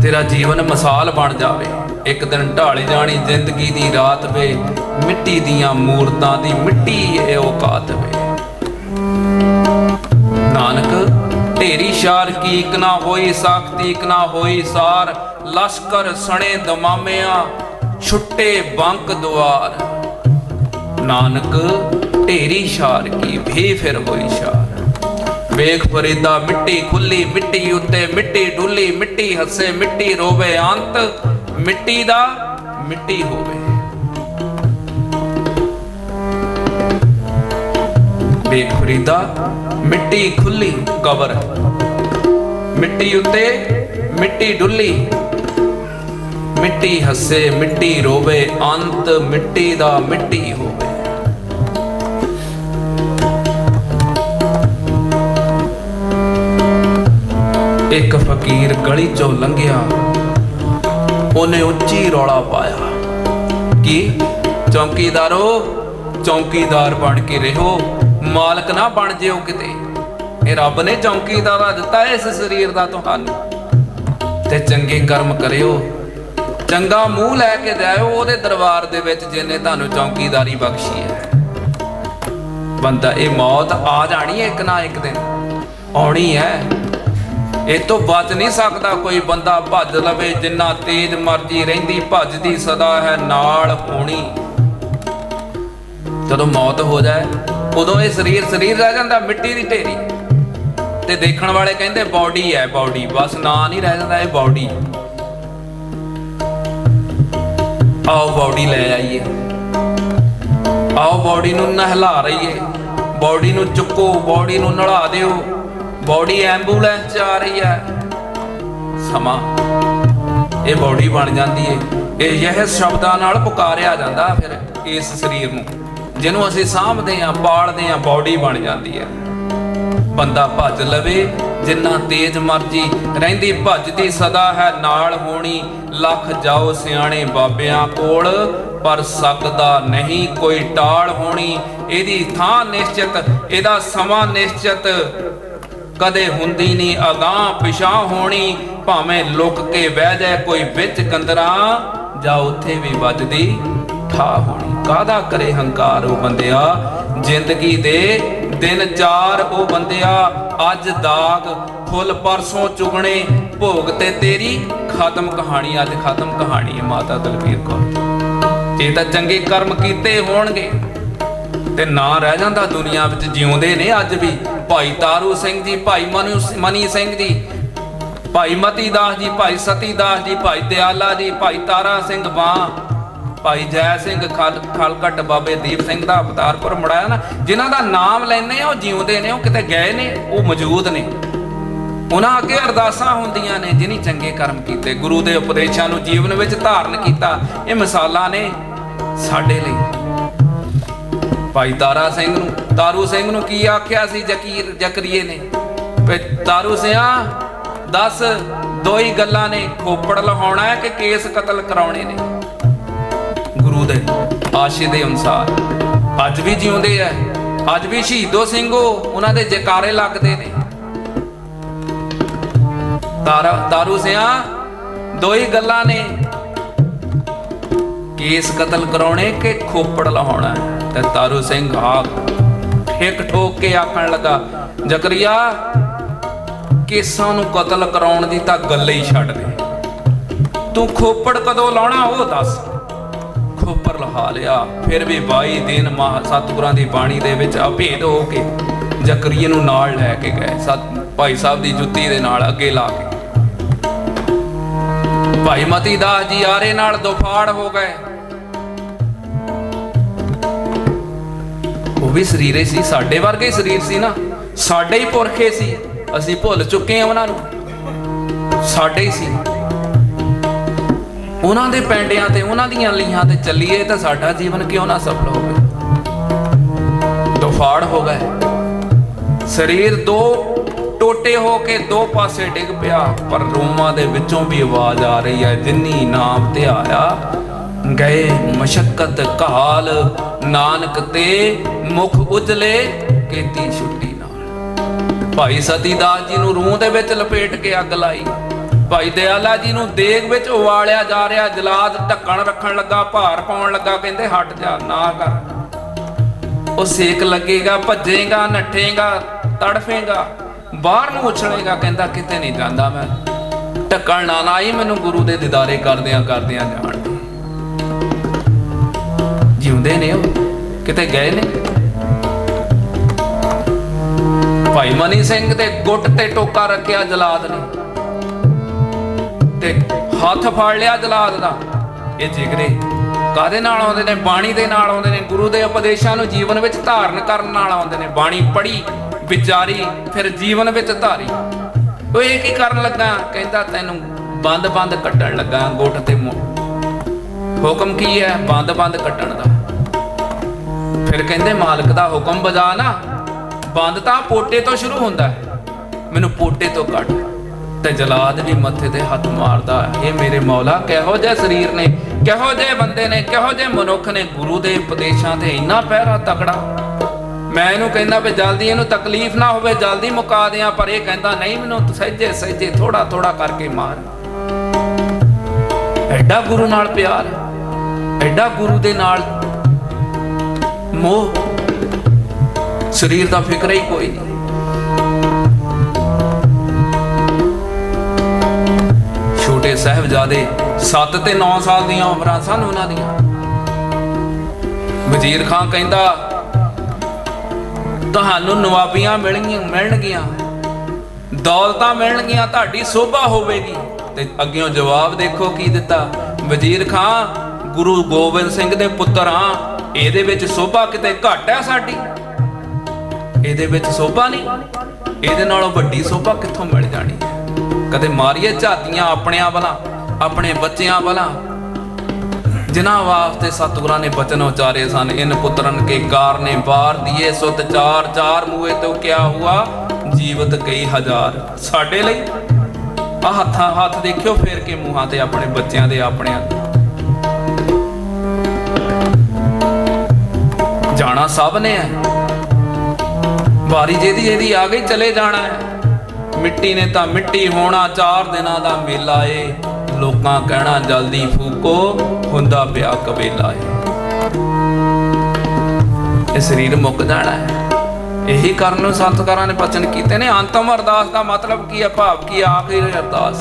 तेरा जीवन मिसाल बन जावे। एक दिन ढाली जानी जिंदगी दी रात वे, मिट्टी दियां मूरतां दी मिट्टी ए औकात वे। नानक ढेरी शार कीक ना होई साख्तीक ना होई सार। लश्कर सणे दमामिया छुट्टे बंक द्वार। नानक ढेरी शार की भी फिर होई शार। वेख फरीदा मिट्टी खुली, मिट्टी उत्ते मिट्टी डुली। मिट्टी हसे मिट्टी रोवे, अंत मिट्टी दा मिट्टी होवे। वेख फरीदा मिट्टी खुली कबर, मिट्टी उत्ते मिट्टी डुली। मिट्टी हसे मिट्टी रोवे, अंत मिट्टी दा मिट्टी होवे। एक फकीर गली चो लंघिया, उन्हें उच्ची रौला पाया कि चौकीदारो चौकीदार बन के रहो, मालक ना बन जियो किते। रब ने चौकीदार दिता इस शरीर का तुहानू, ते चंगे कर्म करियो, चंगा मूँह लैके जाओ ओहदे दरबार दे विच जिन्हें तुहानू चौकीदारी बख्शी है। बंदा ये मौत आ जानी है, एक ना एक दिन आनी है। ये तो बच नहीं सकता कोई बंदा। भज लवे जिन्ना तेज मर्जी रहिंदी भजदी सदा है नाल होनी। जदों मौत हो जाए उदों ये शरीर रह जाता मिट्टी की ढेरी। ते देखण वाले कहंदे बॉडी है, बॉडी बस ना नहीं रह जाता, ये बॉडी। आओ बॉडी ले आइए, आओ बॉडी नूं नहला रहीए, बॉडी नूं चुको, बॉडी नूं नला दिओ। बॉडी एंबूलेंस च आ रही है, समा ये बॉडी बन जाती है। यह शब्दां नाल पुकारिया जाता फिर इस शरीर नूं, जिन्हों असीं साਂਭਦੇ ਆਂ पालਦੇ ਆਂ, बॉडी बन जाती है। बंदा भज लवे जिन्ना तेज मर्जी रहिंदी भजदी सदा है नाल होनी। लख जाओ सियाणे बाबियां कोल, पर सकदा नहीं कोई टाल होनी। इहदी थां निश्चित, इहदा समा निश्चित, कदे हुंदी नहीं अगां पिछां होनी। भावें लुक के बह जाए कोई विच कंदरा, जा उत्थे भी वजदी ठा होनी। काहदा करे हंकार ओ बंदिया, जिंदगी दे दिन चार ओ बंदिया। अज दाग फुल परसों चुगने, भोग ते तेरी खत्म कहानी। अज खत्म कहानी है माता दलबीर कौर। ये तां चंगे कर्म कीते होणगे ते ना रह जांदा दुनिया विच, जिउंदे ने अज भी। भाई तारू सिंह जी, भाई मनी सिंह जी, भाई मती दास जी, भाई सती दास जी, भाई दयाला जी, भाई तारा सिंह बां, भाई जै सिंह खलकट, बाबे दीप सिंह का अवतारपुर मुड़ाया ना, जिन्हां दा नाम लैने वो जिउंदे ने, वो किते गए ने, वो मौजूद ने। उन्हां अगे अरदासां हुंदियां ने जिन्हीं चंगे कर्म कीते, गुरु दे उपदेशां नूं जीवन विच धारण कीता। ये मिसालां ने साडे लई। भाई तारा सिंह नूं, तारू सिंह नूं की आख्या सी जकरीए ने, तारू सिंहा दस दो ही गल्लां ने, खोपड़ लहाउणा है कि केस कतल कराउणे ने। गुरु दे आशे दे अनुसार अज भी जिउंदे है, अज भी शहीदो सिंघो उन्हां दे जयकारे लगदे ने। तारू सिंहा दो ही गल्लां ने, केस कतल कराउणे के खोपड़ लहाउणा है। ते तारू सिंह ठेक ठोक के आखण लगा, जकरिया केसां नूं कतल कराउण दी तां गल ही छड्ड दे, तू खोपड़ कदों लाउणा वो दस। खोपड़ लहा लिया। फिर भी 22 दिन सतगुरां दी बाणी दे विच अभेद हो के जकरीए नूं नाल लै के गए, भाई साहब दी जुत्ती दे नाल अगे ला के। भाई मती दास जी आरे नाल दोफाड़ हो गए। वो भी शरीरे सी, साडे वर्गे शरीर सी ना, साडे ही पुरखे सी, असीं भुल चुके हैं उन्हां नूं, साडे ही सी। उन्हां दे पैंडियां ते उन्हां दियां लीहां ते चलीए तां साडा जीवन क्यों ना सफल होवे। दोफाड़ हो गए, शरीर दो टोटे हो के दो पासे डिग पिया, पर रोमां दे विचों भी आवाज आ रही है, जिन्नी नाम ते आया गए मशक्कत घाल, नानक ते मुख उजले केती छुट्टी नाल। भाई सती दास जी नूं रूह दे विच लपेट के अग लाई। भाई दयाला जी नूं देग विच उवालिया जा रहा, जलाद ढक्कण रखण लगा, भार पाउण लगा, कहंदे हट जा ना कर, ਉਹ ਸੇਕ ਲੱਗੇਗਾ, ਭੱਜੇਗਾ, ਨੱਠੇਗਾ, ਤੜਫੇਗਾ, ਬਾਹਰ ਨੂੰ ਉਛਲੇਗਾ। ਕਹਿੰਦਾ ਕਿਤੇ ਨਹੀਂ ਜਾਂਦਾ ਮੈਂ, ਢੱਕਣ ਨਾ ਆਈ ਮੈਨੂੰ ਗੁਰੂ ਦੇ ਦੀਦਾਰੇ ਕਰਦਿਆਂ ਕਰਦਿਆਂ ਜਾਣ। ਜਿਉਂਦੇ ਨੇ ਉਹ, ਕਿਤੇ ਗਏ ਨੇ। ਭਾਈ ਮਨੀ ਸਿੰਘ ਦੇ ਗੁੱਟ ਤੇ ਟੋਕਾ ਰੱਖਿਆ ਜਲਾਦ ਨੇ ਤੇ ਹੱਥ ਫੜ ਲਿਆ ਜਲਾਦ ਦਾ। ਇਹ ਜਿਗਰੇ ਕਾਹਦੇ ਨਾਲ ਆਉਂਦੇ ਨੇ? ਬਾਣੀ ਦੇ ਨਾਲ ਆਉਂਦੇ ਨੇ, ਗੁਰੂ ਦੇ ਉਪਦੇਸ਼ਾਂ ਨੂੰ ਜੀਵਨ ਵਿੱਚ ਧਾਰਨ ਕਰਨ ਨਾਲ ਆਉਂਦੇ ਨੇ। ਬਾਣੀ ਪੜ੍ਹੀ, ਵਿਚਾਰੀ, ਫਿਰ ਜੀਵਨ ਵਿੱਚ ਧਾਰੀ। ਉਹ ਇਹ ਕੀ ਕਰਨ ਲੱਗਾ? ਕਹਿੰਦਾ ਤੈਨੂੰ ਬੰਦ ਬੰਦ ਕੱਟਣ ਲੱਗਾ ਗੁੱਟ ਤੇ। ਹੁਕਮ ਕੀ ਹੈ? ਬੰਦ ਬੰਦ ਕੱਟਣ ਦਾ। ਫਿਰ ਕਹਿੰਦੇ ਮਾਲਕ ਦਾ ਹੁਕਮ ਬਜਾ ਨਾ। ਬੰਦ ਤਾਂ ਪੋਟੇ ਤੋਂ ਸ਼ੁਰੂ ਹੁੰਦਾ ਹੈ, ਮੈਨੂੰ ਪੋਟੇ ਤੋਂ ਕੱਢ। ਤੇ ਜਲਾਦ ਵੀ ਮੱਥੇ ਤੇ ਹੱਥ ਮਾਰਦਾ, ਇਹ ਮੇਰੇ ਮੌਲਾ ਕਿਹੋ ਜਿਹੇ ਸਰੀਰ ਨੇ, ਕਿਹੋ ਜਿਹੇ ਬੰਦੇ ਨੇ, ਕਿਹੋ ਜਿਹੇ ਮਨੁੱਖ ਨੇ। ਗੁਰੂ ਦੇ ਉਪਦੇਸ਼ਾਂ ਤੇ ਇੰਨਾ ਪਹਿਰਾ ਤਕੜਾ। ਮੈਂ ਇਹਨੂੰ ਕਹਿੰਦਾ ਵੀ ਜਲਦੀ ਇਹਨੂੰ ਤਕਲੀਫ ਨਾ ਹੋਵੇ, ਜਲਦੀ ਮੁਕਾ ਦਿਆਂ, ਪਰ ਇਹ ਕਹਿੰਦਾ ਨਹੀਂ, ਮੈਨੂੰ ਸਹਿਜੇ ਸਹਿਜੇ ਥੋੜਾ ਥੋੜਾ ਕਰਕੇ ਮਾਰ। ਐਡਾ ਗੁਰੂ ਨਾਲ ਪਿਆਰ, ਐਡਾ ਗੁਰੂ ਦੇ ਨਾਲ ਮੋਹ, ਸਰੀਰ ਦਾ ਫਿਕਰ ਹੀ ਕੋਈ ਨਹੀਂ। ਛੋਟੇ ਸਾਹਿਬਜ਼ਾਦੇ 7 ਤੇ 9 ਸਾਲ ਦੀਆਂ ਉਮਰਾਂ ਸਨ ਉਹਨਾਂ ਦੀਆਂ। ਵਜ਼ੀਰ ਖਾਨ ਕਹਿੰਦਾ ਤੁਹਾਨੂੰ ਨਵਾਬੀਆਂ ਮਿਲਣਗੀਆਂ, ਦੌਲਤਾਂ ਮਿਲਣਗੀਆਂ, ਤੁਹਾਡੀ ਸੋਭਾ ਹੋਵੇਗੀ। ਤੇ ਅੱਗਿਓਂ ਜਵਾਬ ਦੇਖੋ ਕੀ ਦਿੱਤਾ ਵਜ਼ੀਰ ਖਾਨ, ਗੁਰੂ ਗੋਬਿੰਦ ਸਿੰਘ ਦੇ ਪੁੱਤਰ ਹਾਂ, ਇਹਦੇ ਵਿੱਚ ਸੋਭਾ ਕਿਤੇ ਘੱਟ ਹੈ ਸਾਡੀ? ਇਹਦੇ ਵਿੱਚ ਸੋਭਾ ਨਹੀਂ, ਇਹਦੇ ਨਾਲੋਂ ਵੱਡੀ ਸੋਭਾ ਕਿੱਥੋਂ ਮਿਲ ਜਾਣੀ ਹੈ? ਕਦੇ ਮਾਰੀਏ ਝਾਤੀਆਂ ਆਪਣਿਆਂ ਵਾਲਾ, ਆਪਣੇ ਬੱਚਿਆਂ ਵਾਲਾ, ਜਿਨ੍ਹਾਂ ਵਾਸਤੇ ਸਤਿਗੁਰਾਂ ਨੇ ਬਚਨ ਉਚਾਰੇ ਸਨ। ਇਨ ਪੁੱਤਰਨ ਕੇ ਕਾਰਨੇ ਬਾਰ ਦੀਏ ਸੁਤ ਚਾਰ, ਚਾਰ ਮੂਏ ਤੋਂ ਕਿਆ ਹੁਆ ਜੀਵਤ ਕਈ ਹਜ਼ਾਰ। ਸਾਡੇ ਲਈ आ हथ देखियो फेर के मूहां ते अपने बच्चों के अपने जाना सब ने है, बारी जेदी जेदी आ गई चले जाना है। मिट्टी ने तो मिट्टी होना, 4 दिनों का मेला है, लोकां कहना जल्दी फूको हुंदा पिया कबेला है। ये शरीर मुक जाना है। यही कारण संतकारां ने बचन कीते ने। अंतम अरदास का मतलब की है, भाव की आखिरी अरदास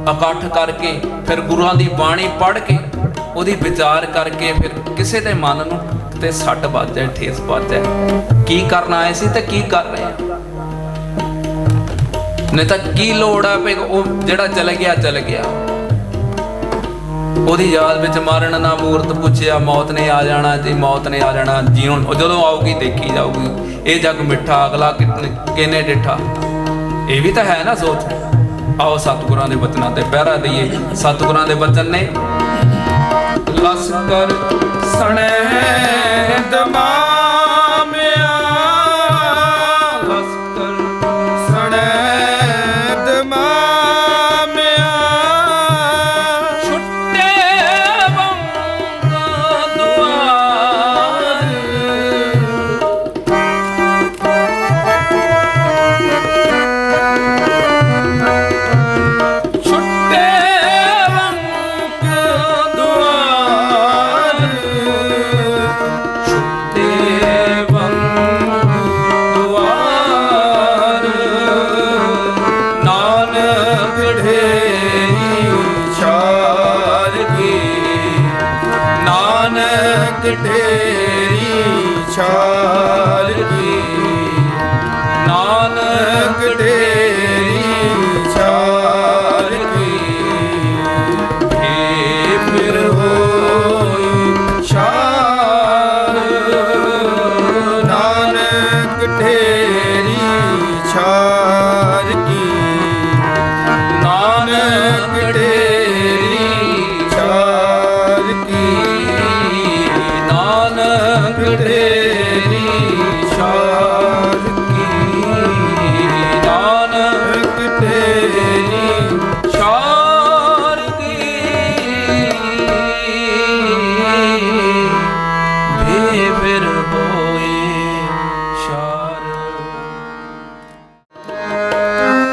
इकट्ठ करके फिर गुरुआं दी बाणी पढ़ के उहदी विचार करके फिर किसी दे मन नूं ते सट ਵੱਜ जाए, ठेस ਵੱਜ जाए, की करना आए सी ते की कर रहे हैं, नहीं तो की लोड़ है भी जिहड़ा चल गया ਉਹਦੀ याद ਵਿੱਚ मारन ना मूरत पुछया, मौत ने आ जाना जी, मौत ने आ जाना, जीवन जदों आऊगी देखी जाऊगी, ये जग मिठा अगला किने डिठा। ये भी तो है ना सोच। आओ सतगुरां दे वचनां ते पहरा दईए। सतगुरां दे वचन ने लश्कर सणे दमामिया, लश्कर सणे दमामिया, छुट्टे वंग दुआर, छुट्टे वंग दुआर, छुट्टे वंग दुआर, नानक ढेरी छार की, नानक ढेरी छार की, नानक ढेरी छार की, हे फिर होई छार, नानक ढेरी छार की, नानक ढेरी छार की, नानक ढेरी छार की, नानक ढेरी छार की, भे फिर होए शार।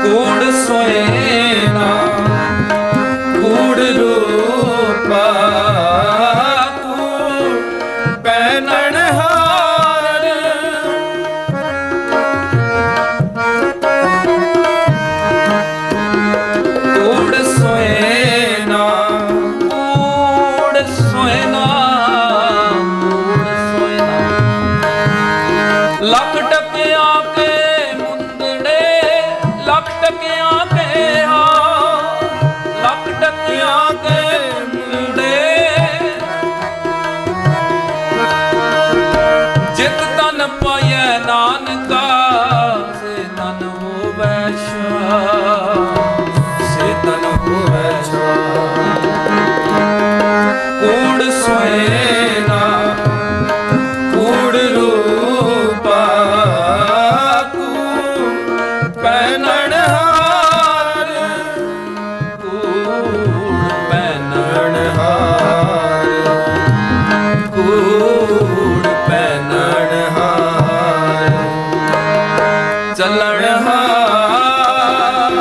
कूड़ सोए ना कूड़ रूपा, कूड़ पैनन हार, कूड़ सोए ना कूड़ सोए ना कूड़ सोए ना, लख टकिया के मुंदड़े, लख टकिया के हाँ, लख टकिया के मुंदड़े, जित तन पाए नानका, से तन होवै शार, से तन होवै शार। कूड़ सोए ना कूड़ रूपा, कूड़ पैनन हार, कूड़ पैनन हार, कूड़ पैनन हार, चलन हार,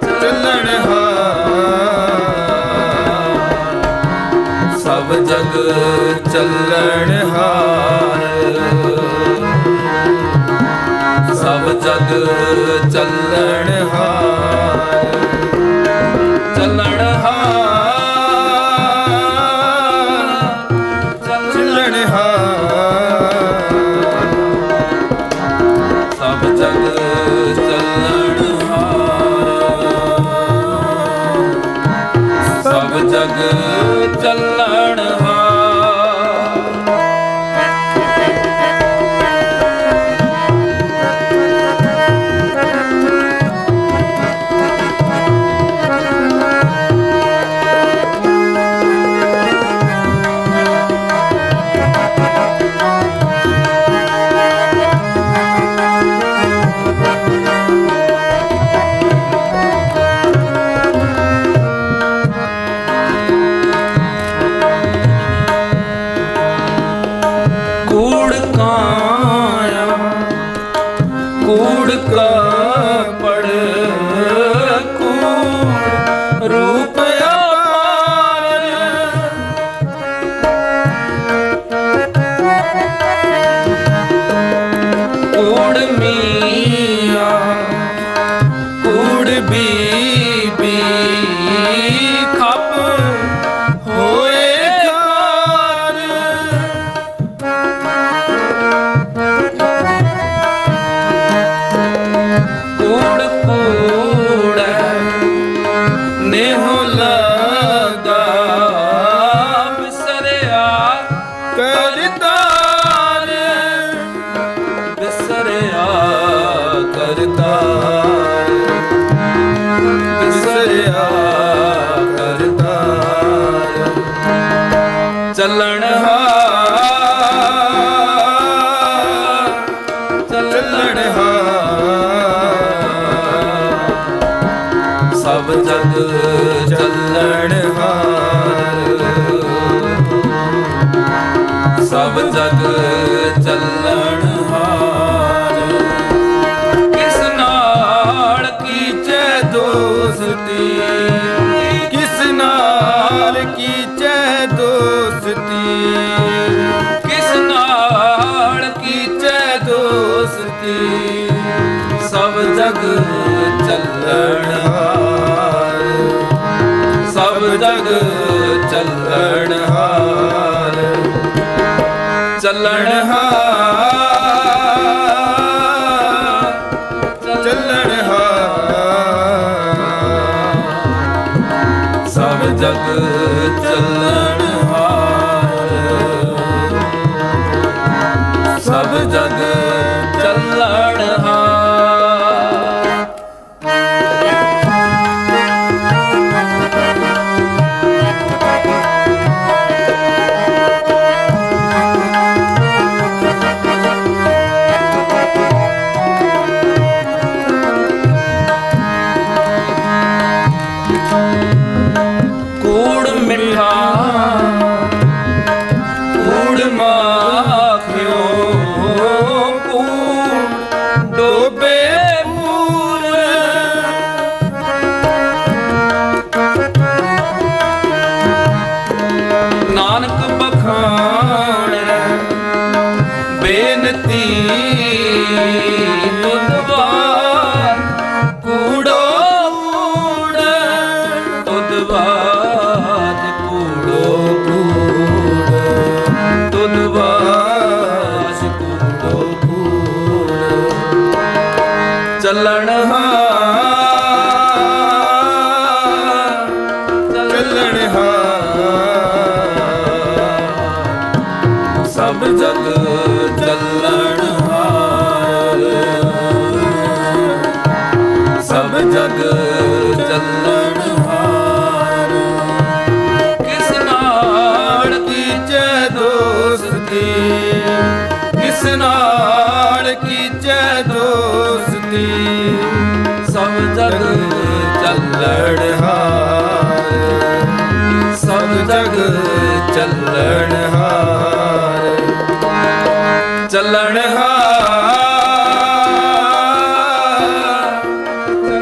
चलन हार, सब जग चलन हार, सब जग चलन हार, चलन हार, चलन हार, सब जग चलन हार, सब जग चलन हार। कूड़ बीबी खप होए घर कूड़ कूड़ नेहो लगा बिसरिया करतार बिसरिया करतार बिसरिया करतार चलन चलन सब जग चलन सब जग चलन किस नाल कीचे दोस्ती किस नाल कीचे दोस्ती किस नाल कीचे दोस्ती सब जग चलन सब जग चलन चलन चलन सब जग चलन सब जग चलन कूड़ मिठा कूड़ माखियो कूड़ डोबे पूर नानक बखान बेनती तुदवार कूड़ो कूड़ तुदवार कूड़ो कूड़ तुदवार कूड़ो कूड़ चलन चलन सब जग चलन सब जग चलन किस नाल कीचे दोस्ती किस नाल कीचे दोस्ती सब जग चलन सब जग चलन चलन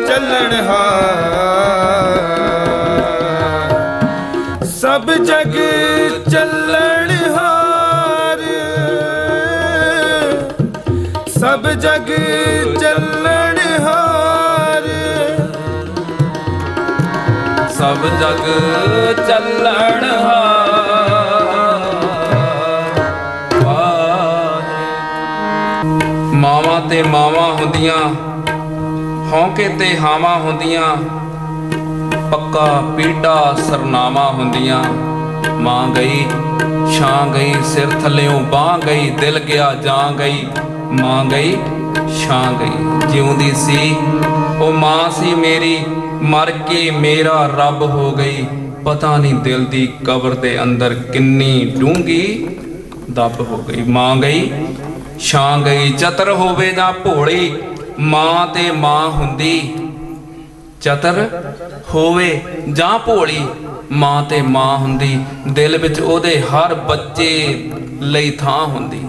चलन सब जग चलन सब जग चलन सब जग चलन मावां ते मावां हुंदियां हौंके ते हावां हुंदियां पक्का पीटा सरनामा हुंदियां मां गई छां गई सिर थल्लियों बां गई दिल गया जां गई मां गई छां गई जिउंदी सी ओ मां सी मेरी मर के मेरा रब हो गई पता नहीं दिल दी कब्र दे अंदर किन्नी डूंगी दब हो गई मां गई छां गई चतर होवे ना भोली मां ते मां हुंदी चतर होवे जां भोली मां ते मां हुंदी दिल विच ओदे हर बच्चे लई थां हुंदी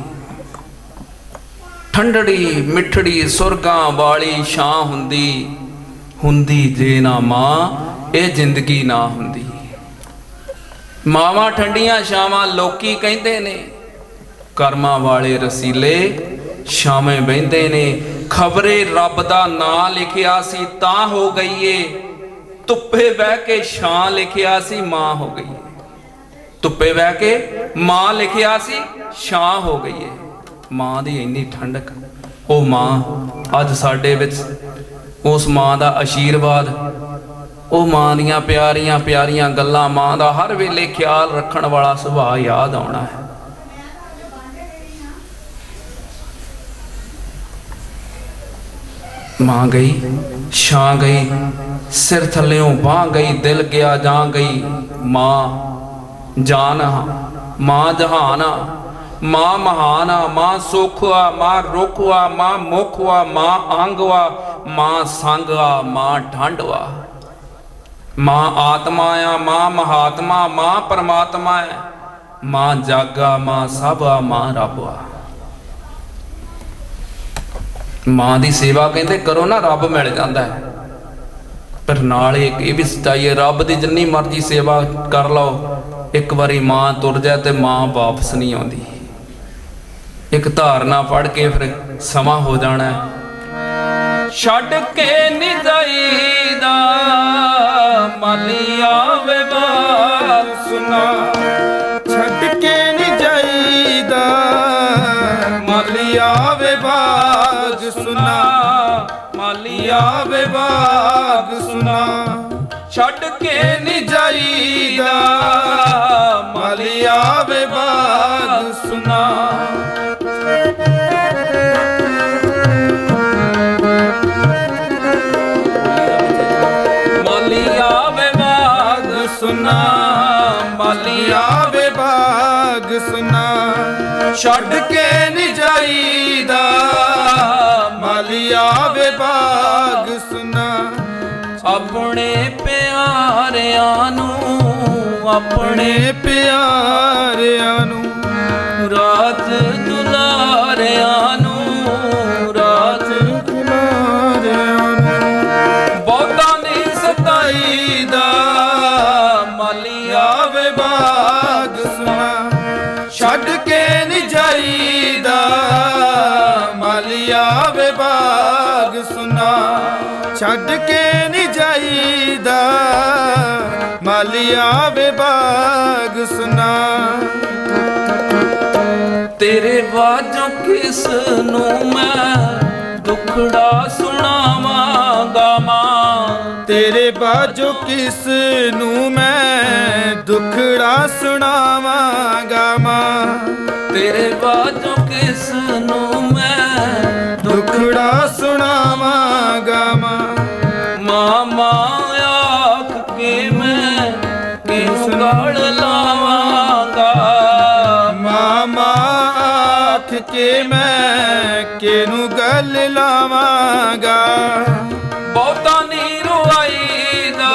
ठंडड़ी मिठड़ी सुरगां वाली छां हुंदी हुंदी जे ना मां ए जिंदगी ना हुंदी मावां ठंडियां छावां लोकी कहंदे ने कर्मां वाले रसीले छावें बहिंदे ने। खबरे रब दा नां लिखिया सी तां हो गई है, धुप्पे बह के छां लिखिया सी मां हो गई है। धुप्पे बह के मां लिखिया सी छां हो गई है। मां दी इन्नी ठंडक, ओ मां अज साडे विच उस मां दा आशीर्वाद, ओ मां दियां प्यारियां प्यारियां गल्लां, मां दा हर वेले ख्याल रखण वाला सुभाअ याद आउणा है। मां गई, छां गई, सिर थल्लियों बाह गई, दिल गया जां गई। मां जान मां जहाना, मां महाना, मां सुखवा, मां रुखवा, मां मुखवा, मां अंगवा, मां संगवा, मां ढंडवा। मां आत्मा आ, मां महात्मा, मां परमात्मा है, मां जागा, मां सब आ, मां रब आ। मां दी सेवा कहते करो ना रब मिल जाता है, पर नाल एक ये भी सच्चाई है, रब दी जिन्नी मर्जी सेवा कर लो, एक बारी मां तुर जाए तो मां वापस नहीं आती। एक धारना पढ़ के फिर समा हो जाना है। छड़ के नी जाईदा मालिया वे बात सुना, छड़ के नी जाईदा मालिया वे बात सुना, मालिया वे बाग सुना। छड़ के नी जाईदा मालिया वे बाग सुना। मालिया वे बाग सुना, मालिया वे बाग सुना। छड़ के नी जाईदा मालिया वे बाग सुना। अपने प्यारियां नू, अपने प्यारियां नू, रात दुलारियां नू, रात दुलारियां नू। बहुता नहीं सताईदा मालिया वे बाग सुना। छड़ के नी जाईदा मालिया वे बाग सुना। छड़ के नी जाईदा मालिया वे बाग सुना। तेरे बाजों किस नू मैं दुखड़ा सुनावांगा मां, तेरे बाजो किस नू मैं दुखड़ा सुनावांगा मां। तेरे बाजों किस नू मैं दुखड़ा सुनावांगा मां। मां मां आख के मैं किस गढ़ लावांगा, मां मां आख के मैं केनू गल लावांगा। बहुता नी रुआईदा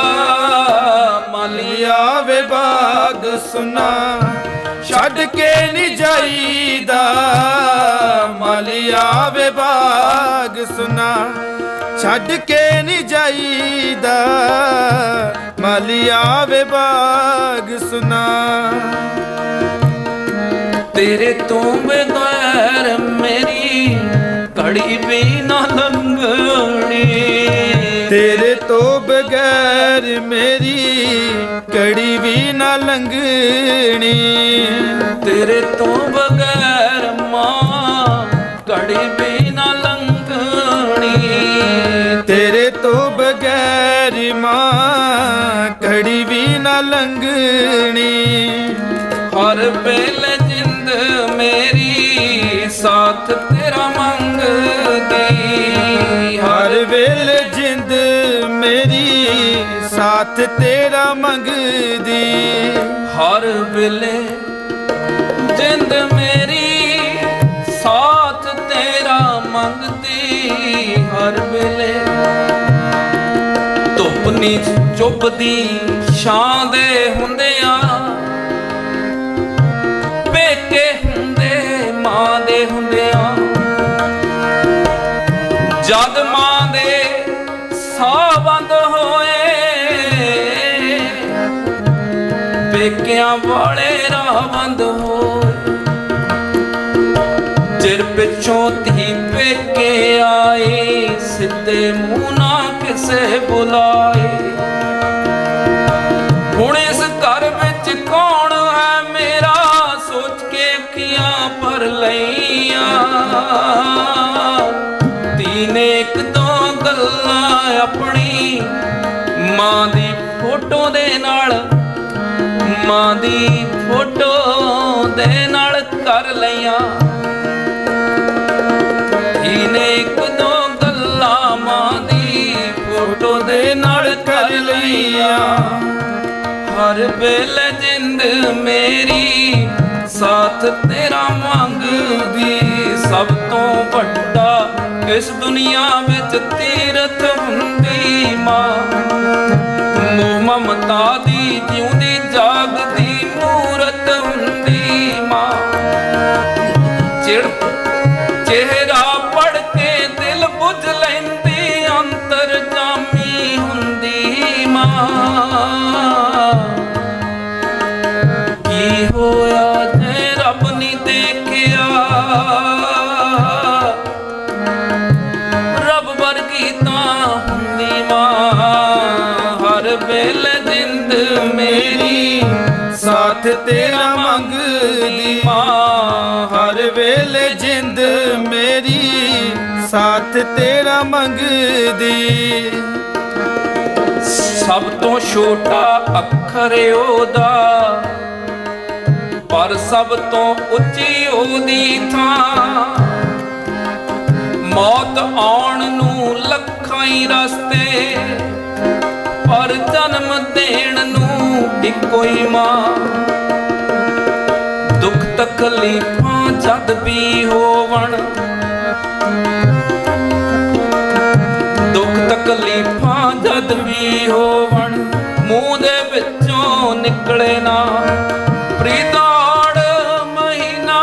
मालिया वे बाग सुना। छड़ के नी जाईदा मालिया वे बाग सुना। छड़ के नी जाईदा मालिया वे बाग सुना। तेरे तो बगैर मेरी घड़ी भी ना लंघनी, तेरे तो बगैर मेरी कड़ी भी ना लंघनी। तेरे तो बगैर मां घड़ी भी ना लंघनी। तेरे तो बगैर मां कड़ी भी ना लंघनी। हर वेले जिंद मेरी साथ तेरा मंगदी, हर वेले जिंद मेरी साथ तेरा मंगदी। हर वेले जिंद मेरी साथ तेरा मंगदी। हर वेले धुप नी चुभदी छां दे हुंदियां, पेके हुंदे मां दे हुंदियां। जद मां दे साह बंद होए, पेकियां वाले राह बंद होए। चिर पिछों धी पेके आए, सिद्धे मुंह ना किसे बुलाए। हुण इस घर विच कौन है मेरा, सोच के अखियां भर लईयां। तीन एक दो गल्लां अपनी मां दी फोटो दे नाल, मां दी फोटो दे नाल कर लईयां। तीन एक दो गल्लां मां दी फोटो दे नाल कर लईयां। हर वेले जिंद मेरी साथ तेरा मंगदी, सब तो वड्डा इस दुनिया विच तीरथ हुंदी मां। मोह ममता दी जिउंदी जागदी मूरत हुंदी मां। चेहरा पढ़ के दिल बुझ लैंदी, अंतर जामी हुंदी मां। की होया जे रब नी देखिया, रब वर्गी तां हुंदी मां। हर वेले जिंद मेरी साथ तेरा मंगदी मां। हर वेले जिंद मेरी साथ तेरा मंगदी। सब तो छोटा अखर ओदा, पर सब तो उच्ची ओदी थां। मौत आउण नूं लखां ही रस्ते, पर जन्म देण नूं इक्को ही मां। दुख तकलीफां जद भी होवण, दुख तकलीफां जद भी होवण, मूंह दे विचों निकले ना। प्रीताड़ महीना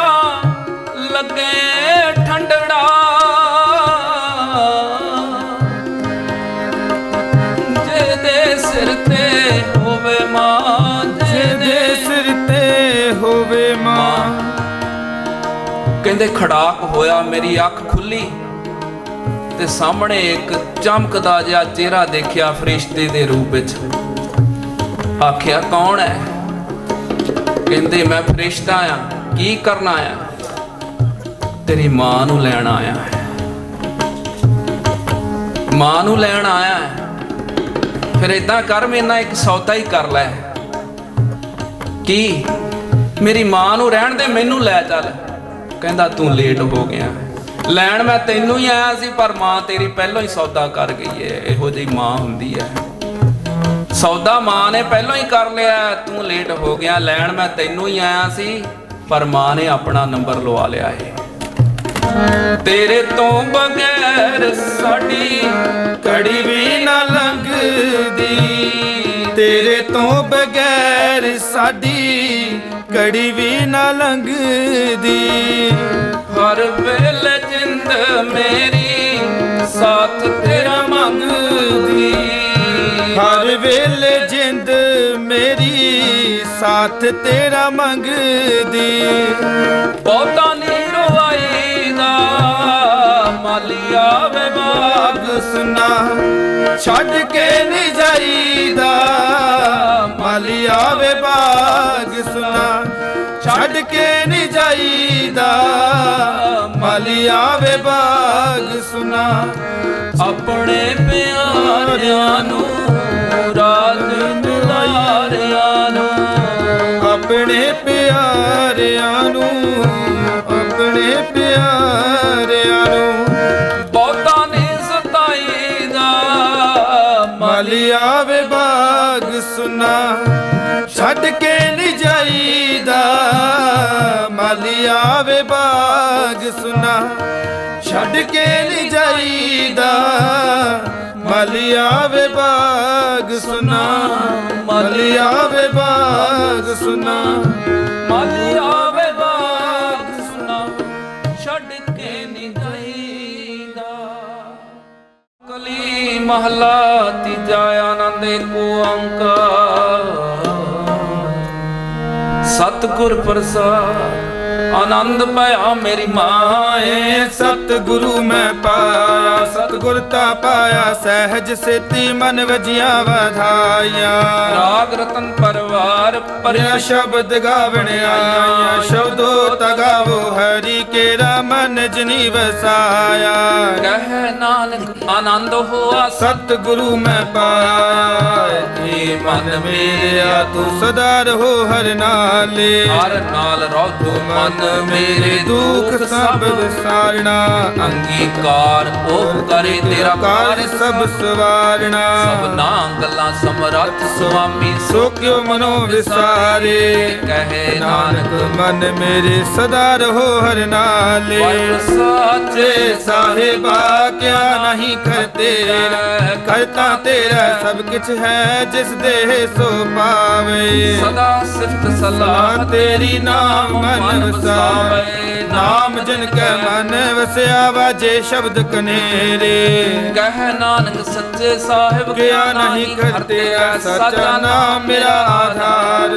लगे ठंडड़ा, जेदे सिर ते होवे मां, जेदे सिर ते होवे मां। कहंदे खड़ाक होया, मेरी अख खुली ते सामने एक चमकदा जिहा चेहरा देखिया फरिश्ते दे रूप विच। आखिया कौन है? कहंदे मैं फरिश्ता आया। की करना आया? तेरी मां नूं लैण आया है। मां नूं लैण आया है। फिर इदां कर, मेरे नाल एक सौदा ही कर लै। की? मेरी मां नूं रहण दे, मैनू लै चल। कहंदा तू लेट हो गया, लैण मैं तैनू ही आया सी, पर मां तेरी पहलों ही सौदा कर गई है। इहो जी मां हुंदी है। सौदा मां ने पहलों ही कर लिया, तू लेट हो गया। लैण मैं तैनू ही आया सी, पर मां ने अपना नंबर लवा लिया है। तेरे तो बगैर साडी घड़ी भी ना लंघदी, तेरे तो बगैर साडी घड़ी भी ना लंघदी। हर वेले जिंद मेरी साथ तेरा मंगदी। हर वेले जिंद मेरी साथ तेरा मंगदी। बहुता नी रोईदा, मालिया वे बाग सुना छड़ के नहीं जाईदा। मालिया वे बाग सुना छड़ के नहीं जाईदा। मालिया वे बाग सुना अपने प्यारियां नू राज दुलारियां नू। अपने प्यारियां नू, अपने प्यारियां नू बहुता नहीं सताईदा। मालिया वे बाग सुना छड़ के नहीं जाईदा। मालिया वे बाग सुना छड़ के नहीं जाईदा। मालिया वे बाग सुना, मालिया वे बाग सुना, मालिया वे बाग सुना छड़ के नहीं जाईदा। कली महला तीजा आनंद को अंकार। सतगुर प्रसाद आनंद पाया मेरी माए। सतगुरु मैं पाया सतगुरता पाया, सहज सेती मन वजिया वधाया। राग रतन परवार परिया शब्द गावण आया, शब्दो तगावो हरि केरा मन जिनी वसाया। कह नानक आनंद हुआ सतगुरु मैं पाया, हे मन मेरे तू सदा रहो हर नाले। हर नाल रहो तू मन मेरे, दुख सब विसारना। अंगीकार ओ करे तेरा कार सब सवारना। सबना गल्लां समरथ स्वामी सो क्यों मनो विसारे। कहे नानक मन मेरे सदा रहो हर नाले। साचे साहिबा क्या नहीं करते, करता तेरा सब कुछ है जिस देह सो पावे। सदा सिफत सलाह तेरी नाम मन वसावे, नाम जिनके मन वसया वाजे शब्द कनेरे। कह नानक सच्चे साहिब क्या नहीं करते, सच्चा नाम मेरा आधार।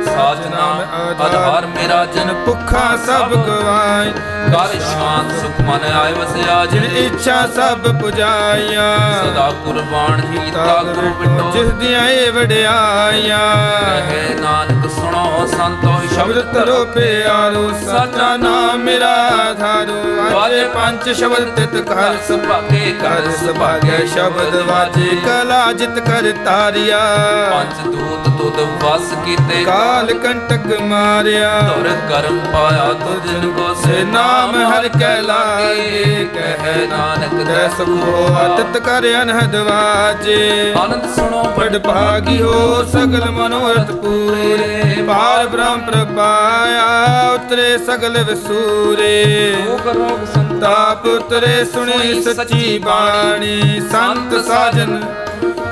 साच नाम आधार मेरा जन भुखा सब गवाए, कर शांत सुख मन आए वसया जिन इच्छा सब पुजाया। सदा कुर्बान हीता गुरु बिटो जिस दिया ए वड्याया। कहे नानक सुनो संतो शब्द तरो प्यारो, सच्चा नाम मेरा आधारो। वाजे पंच शब्द तित कर सभागे कर सभागे, शब्द वाजे कला जित कर तारिया। पंच दूत तुद वस कीते, काल कंटक मारिया। तुर कर्म पाया तुझ जिनको से नाम हर कै लागे। कह नानक दस को अतत कर अनहद वाजे। आनंद सुनो बड़ भागी हो सगल मनोरथ पूरे। पार ब्रह्म प्रपाया उतरे सगल विसूरे। रोग रोग ताप उतरे सुनी सच्ची बाणी। संत साजन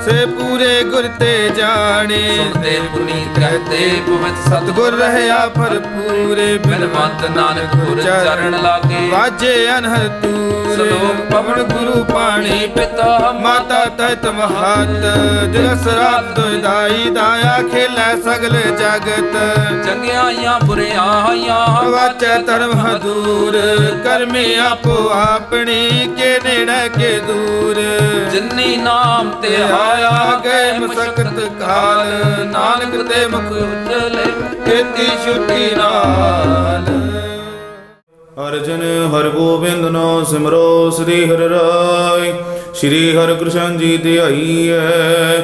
से पूरे गुर ते जाने। सुनते पुनीत कहते पवित्र सतगुर रहया भरपूरे। बिनवंत नानक गुर चरण लागे, वाजे अनहद तूरे। सलोक पवन गुरु पाणी पिता माता तैत महत। दिवस रात दुदाई दाया खेलै सगल जगत। चंगियां बुरियां वाचे धर्म दूर। कर्मे आपो अपनी के नेड़े के दूर। जिन्नी नाम ते आया गए मसकत काल। नानक ते मुख उजले खेती छुट्टी नाल। अर्जन हर गोबिंद नो सिमरो श्री हर राय। श्री हर कृष्ण जी ध्याई है,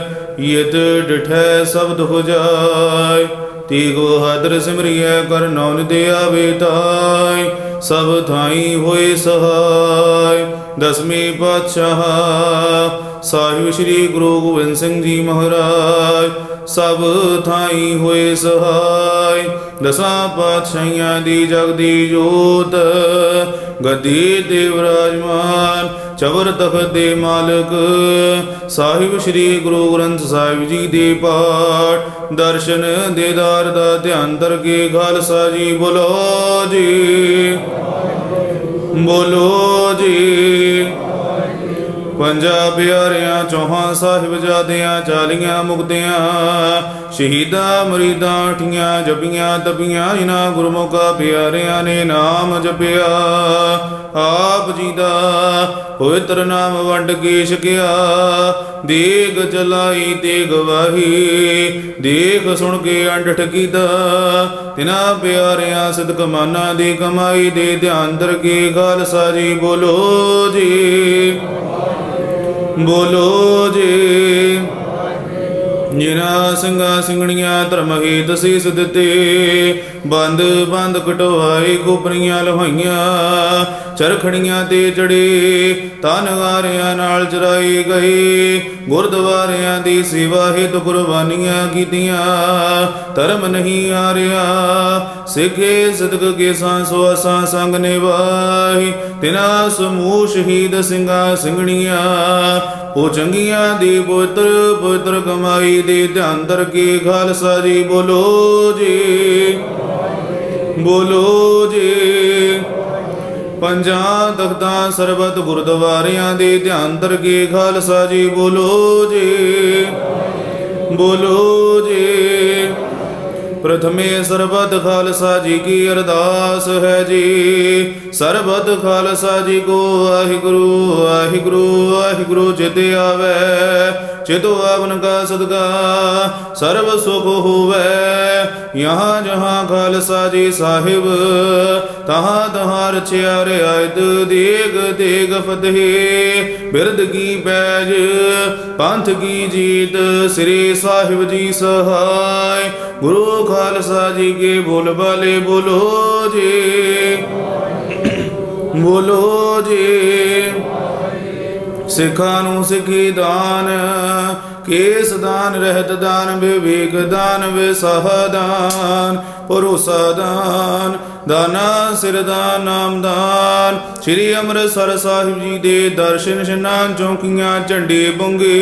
यत डिठै शब्द हो जाय। तीगो हदर सिमरिय कर नौन दिया बेताय। सब थाई होए सहाय। दसवीं पातशाह साहिब श्री गुरु गोबिंद सिंह जी महाराज। सब थाई होए सहाय। दसां पातशाहियां दी जगदी जोत। गद्दी ते विराजमान चवर तखत दे मालक। साहिब श्री गुरु ग्रंथ साहिब जी दे पाठ दर्शन देदार दा ध्यान करके खालसा जी बोलो जी, बोलो जी। पंजा प्यारियां चौहां साहिबजादियां चालियां मुक्तियां शहीदा मरीदा ठियां जपियां तपियां इन्हां गुरमुखा प्यारियां ने नाम जपिया। आप जी दा पवित्र नाम वंड के छकिया। देग चलाई ते गवाही देख सुन के अंडठ कीता। तिन्हां प्यारियां सिद्क माना दी कमाई दे ध्यान दर के खालसा जी बोलो जी, बोलो जी। जिन्हां ਸਿੰਘਾਂ ਸਿੰਘਣੀਆਂ ਧਰਮ ਹੀਤ ਸੀਸ ਦਿੱਤੇ। ਬੰਦ ਬੰਦ ਕਟਵਾਏ ਖੋਪਰੀਆਂ ਲਹਾਈਆਂ। ਚਰਖੜੀਆਂ ਤੇ ਚੜੇ ਤਨਵਾਰਿਆਂ ਨਾਲ ਚਰਾਏ ਗਏ। ਗੁਰਦੁਆਰਿਆਂ ਦੀ ਸੇਵਾ ਹਿਤ ਕੁਰਬਾਨੀਆਂ ਕੀਤੀਆਂ। ਧਰਮ ਨਹੀਂ ਹਾਰਿਆ ਸਿੱਖੇ ਸਦਕ ਕੇ ਸਾਂਸੋ ਅਸਾਂ ਸੰਗ ਨਿਭਾਈ। ਤਿਨਾਂ ਸਮੂਹ ਸ਼ਹੀਦ ਸਿੰਘਾਂ ਸਿੰਘਣੀਆਂ ਉਹ ਚੰਗੀਆਂ ਦੀ ਪਵਿੱਤਰ ਪਵਿੱਤਰ ਕਮਾਈ ਦੇ ਧਿਆਨ ਧਰ ਕੇ ਖਾਲਸਾ ਜੀ ਬੋਲੋ ਜੀ, ਬੋਲੋ ਜੀ। ਪੰਜਾਂ ਤਖਤਾਂ ਸਰਬਤ ਗੁਰਦੁਆਰਿਆਂ ਦੇ ਧਿਆਨ ਧਰ ਕੇ ਖਾਲਸਾ ਜੀ ਬੋਲੋ ਜੀ, ਬੋਲੋ ਜੀ। प्रथमे सरबत खालसा जी की अरदास है जी। सरबत खालसा जी को वाहिगुरु वाहिगुरु वाहिगुरु चित आवे, चितो आवन का सदका सर्व सुख होवे। यहाँ जहाँ खालसा जी साहिब, तहाँ तहाँ रचिया रियायत देग देग फतेह। बिरद की पैज पंथ की जीत, श्री साहिब जी सहाय। गुरु खालसा जी के बोल बाले बोलो जी, बोलो जी। सिखा नू सिखी दान, केस दान रहत दान, विवेक दान, विसाह दान, भरोसा दान, दाना सिर दान, नाम दान। श्री अमृतसर साहिब जी दे दर्शन इशनान, चौकियां झंडे बुंगे,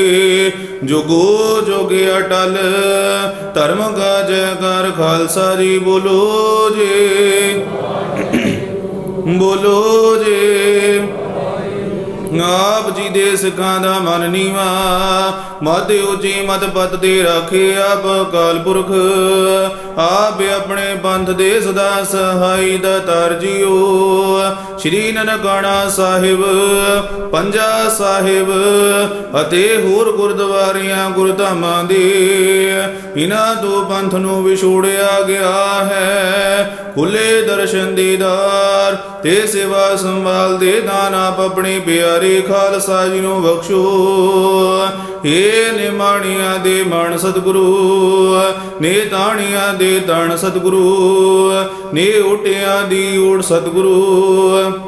जोगो जोगे अटल। धर्म का जयकार खालसा जी बोलो जे, बोलो जे। आप जी दे सिखां दा मन नीवा, मत उची मत पत दे राखे आप अकाल पुरख। आप अपने पंथ दे सदा सहाई दातार जीओ। श्री ननकाना साहिब, पंजा साहिब अते होर गुरद्वारियां गुरधामां दे, इन्हां तो पंथ नूं विछोड़िया गया है। खुले दर्शन दे दार ते सेवा संभाल दे दान आप अपने प्यारे खालसा जी नूं बख्शो। हे निमाणिया दे मण सतगुरु, ने ताणिया दे ताण सतगुरु, ने ओटिया दी ओट सतगुरु,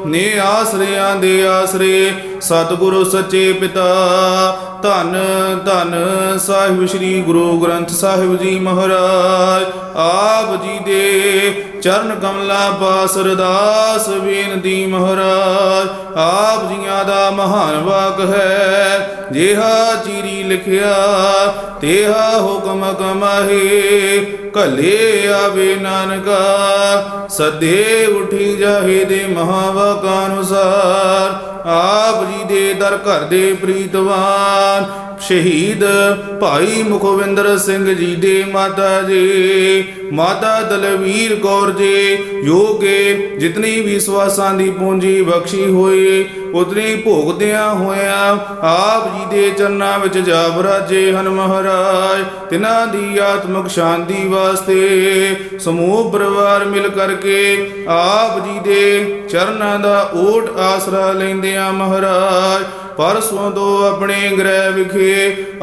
ने आसरिया दे आसरे सतगुरु सच्चे पिता। धन धन साहिब श्री गुरु ग्रंथ साहिब जी महाराज। आप जी दे चरण कमला पास अरदास बेनती महाराज। आप जियां दा महान वाक है, जेहा चीरी लिखिया तेहा हुक्म कमाहे। कले आवे नानका, सदे उठी जाहे दे महावाकानुसार। आप जी दे दर घर दे प्रीतवान शहीद भाई मुखविंदर सिंह जी दे माता जी, माता दलवीर कौर जी, योगे जितनी भी विश्वासां दी पूंजी बख्शी होई, उतनी भोगदियां होया आप जी दे चरनां विच जा बराजे हन महाराज। तिन्हां दी आत्मक शांति वास्ते समूह परिवार मिल करके आप जी दे चरनां दा ओट आसरा लैंदियां महाराज। परसों तो अपने गृह विखे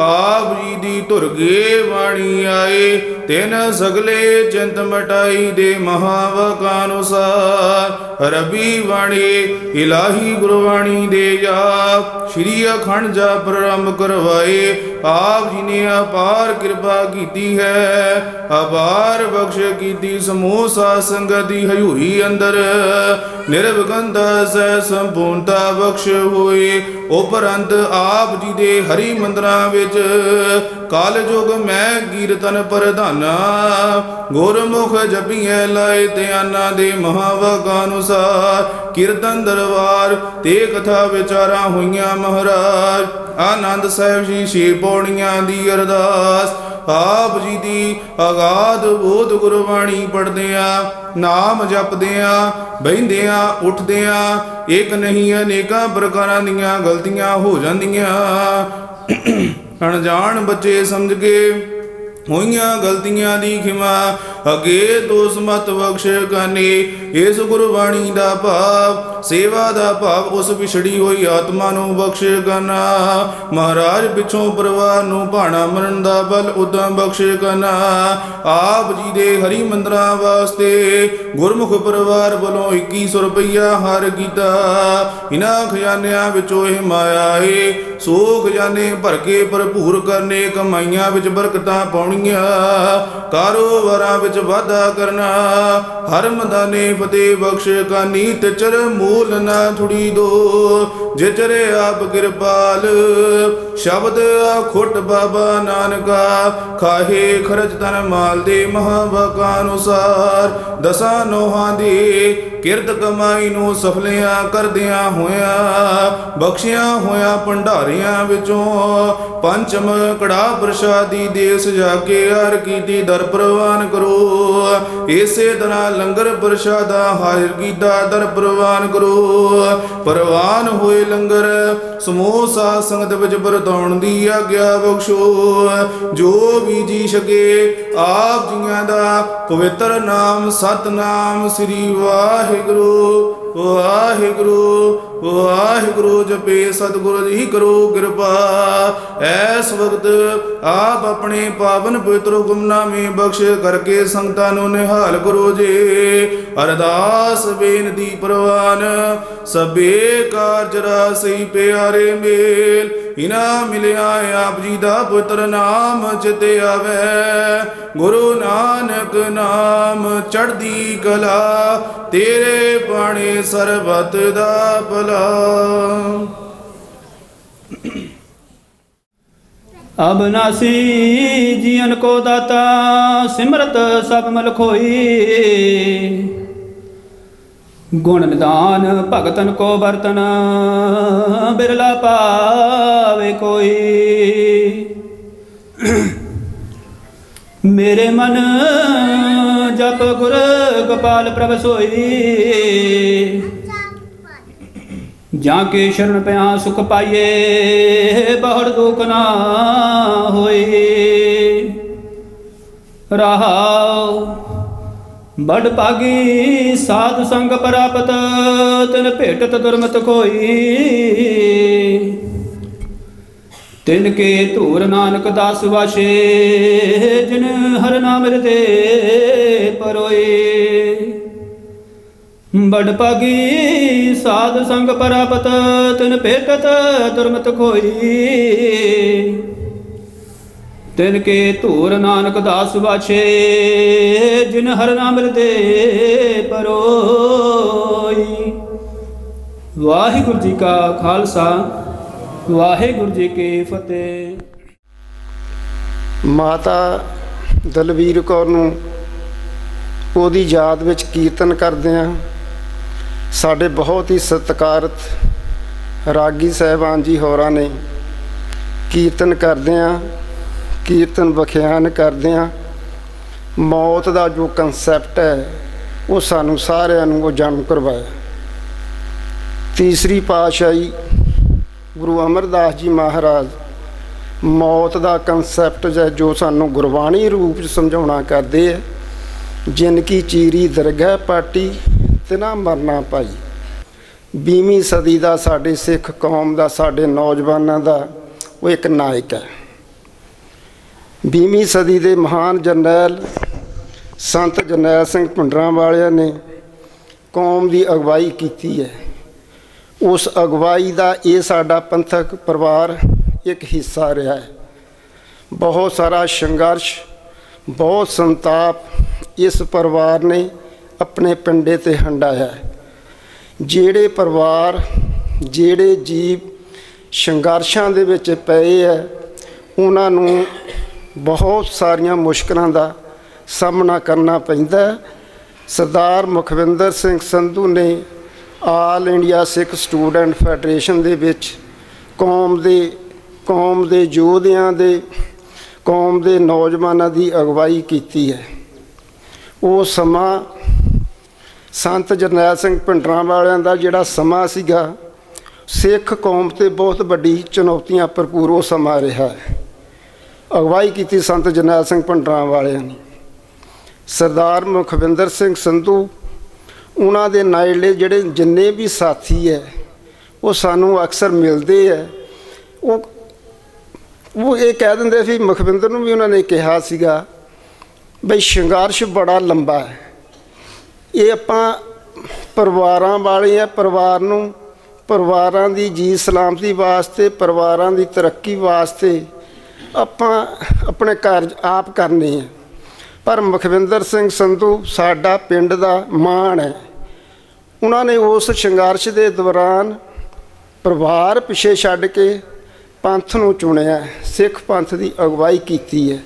आप जी दी धुरगे वाणी आए, तिन सगले चिंत मटाई दे महावाकानुसार। रबी वाणी इलाही गुरवाणी दे जाप, श्री अखंड जाप प्रारंभ करवाए। आप जी ने अपार कृपा की है, अपार बख्श की समूह साध संगत दी हजूरी अंदर निर्विघ्नता से संपूर्णता बख्श होए। उपरंत आप जी दे हरि मंदिरां विच काल युग मैं कीर्तन प्रधाना, गुरमुख जपिए लाए ध्याना दे महावाकानुसार। कीर्तन दरबार ते कथा विचारा हुईयां महाराज। आनंद साहिब जी 6 पौड़ियां दी अरदास। आप जी दी अगाध बोध गुरबाणी पढ़दियां, नाम जपदियां, बहिंदियां उठदियां एक नहीं अनेकां प्रकारां दियां गलतियां हो जांदियां। अनजान बच्चे समझ के होइयां गलतियां दी खिमा, अगे दोष मत बख्श करने। इस गुरबाणी दा भाव सेवा दा भाव उस पिछड़ी हुई आत्मा नूं बख्श करना। महाराज पिछों परिवार नूं भाणा मनन दा बल उदम बख्श करना। आप जी दे हरि मंदिरां वास्ते गुरमुख परिवार वालों 2100 रुपया हार कीता। इन्हां खजानियां विचों इह माया है, सो खजाने भर के भरपूर करने, कमाइयां विच बरकतां पाउणियां, कारोबारां विच वाधा करना। हर मदाने फतेह बख्श कानी, तिचर मूल ना थुड़ी दो। जिचरे आप कृपाल। शब्द खुट बाबा नानका खाहे खरच तन माल दे महावाकानुसार। दसा नोहां दी किरत कमाई नू सफलियां करदियां होया बख्शियां होया भंडारियां विचों। पंचम कड़ा प्रसादी देस जाके हर कीती दर प्रवान करो। इसे तरह लंगर प्रसादा हाजिर कीता दर प्रवान करो। प्रवान होए लंगर समूह साध संगत विच वरताउण दी आग्या बख्शो। जो भी जी सके आप जियां दा पवित्र नाम सतनाम श्री वाहिगुरु वाहिगुरु वाहिगुरु जपे सतगुरु जी करो कृपा। ऐस वक्त आप अपने पावन पवित्र हुक्मनामे बख्श करके संगतां नूं निहाल करो जे। अरदास बेनती प्रवान सबे कारज रासि प्यारे मेल। इना मिलिया आप जी दा पुत्र नाम चिते आवे। गुरु नानक नाम चढ़दी कला तेरे पाणे सरबत दा भला। अबनासी जियन को दाता सिमरत सब मल खोई। गुण निदान भगतन को बर्तन बिरला पावे कोई। मेरे मन जप गुर गोपाल प्रभ सोई। जाके शरण पया सुख पाइए बहुड़ दुख ना होई। रहाओ बड़ पागी साधु संग प्राप्त तिन भेटत दुर्मत कोई। तिनके धूर नानक दास वाशे जिन हर नाम हृदय परोए। बड़ पागी साधु संग प्राप्त तिन भेटत दुर्मत खोई। तिनके धूर नानक दास वाछे जिन हर नाम हृदय परोई। वाहिगुरु जी का खालसा वाहिगुरु जी की फतेह। माता दलवीर कौर नूं ओदी याद विच कीर्तन करदे हां। साडे बहुत ही सत्कारत रागी साहिबान जी होरां ने कीर्तन करदियां कीर्तन बखियान करदियां मौत दा जो कंसैप्ट है वो सानू सारिआं नूं वो जाणू करवाया। तीसरी पातशाही गुरु अमरदास जी महाराज मौत दा कंसैप्ट जो सानू गुरबाणी रूप समझाउणा करदे है। जिनकी चीरी दरगाह पाटी तिना मरना पाई। 20वीं सदी का साडे सिख कौम का साडे नौजवानों का वो एक नायक है। 20वीं सदी के महान जरनैल संत जरनैल सिंह भिंडरांवाले ने कौम की अगवाई की है। उस अगवाई का ये साडा पंथक परिवार एक हिस्सा रहा है। बहुत सारा संघर्ष बहुत संताप इस परिवार ने अपने पिंडे ते हंडाया। जेड़े परिवार जेड़े जीव संघर्षां दे विच पए है उन्हां नूं बहुत सारियां मुश्किलां दा सामना करना पैंदा है। सरदार मुखविंदर सिंह संधू ने all India Sikh student federation दे विच कौम दे योधियां दे कौम दे नौजवानों की अगवाई की है। वो समा संत जरनैल सिंह भिंडरांवालियां दा जिहड़ा समा सीगा सिख कौम ते बहुत बड़ी चुनौतियां भरपूर वो समा रहा है। अगवाई की संत जरनैल सिंह भिंडरांवालियां ने। सरदार मुखविंदर सिंह संधू उन्हां दे नाले जिहड़े जिन्ने भी साथी है वो सानू अक्सर मिलते है। वो ये कह देंगे भी मुखविंदर नूं भी उन्होंने कहा सीगा बई संघर्ष बड़ा लंबा है। ये आपां परिवारां वाले हैं। परिवारां दी जी सलामती वास्ते परिवारां दी तरक्की वास्ते आपां अपने कार्य आप करने हैं। पर मुखविंदर सिंह संधू साडा पिंड दा मान है। उन्होंने उस संघर्ष के दौरान ਪਰਿਵਾਰ ਪਿੱਛੇ ਛੱਡ ਕੇ ਪੰਥ ਨੂੰ ਚੁਣਿਆ, ਸਿੱਖ ਪੰਥ ਦੀ ਅਗਵਾਈ ਕੀਤੀ ਹੈ।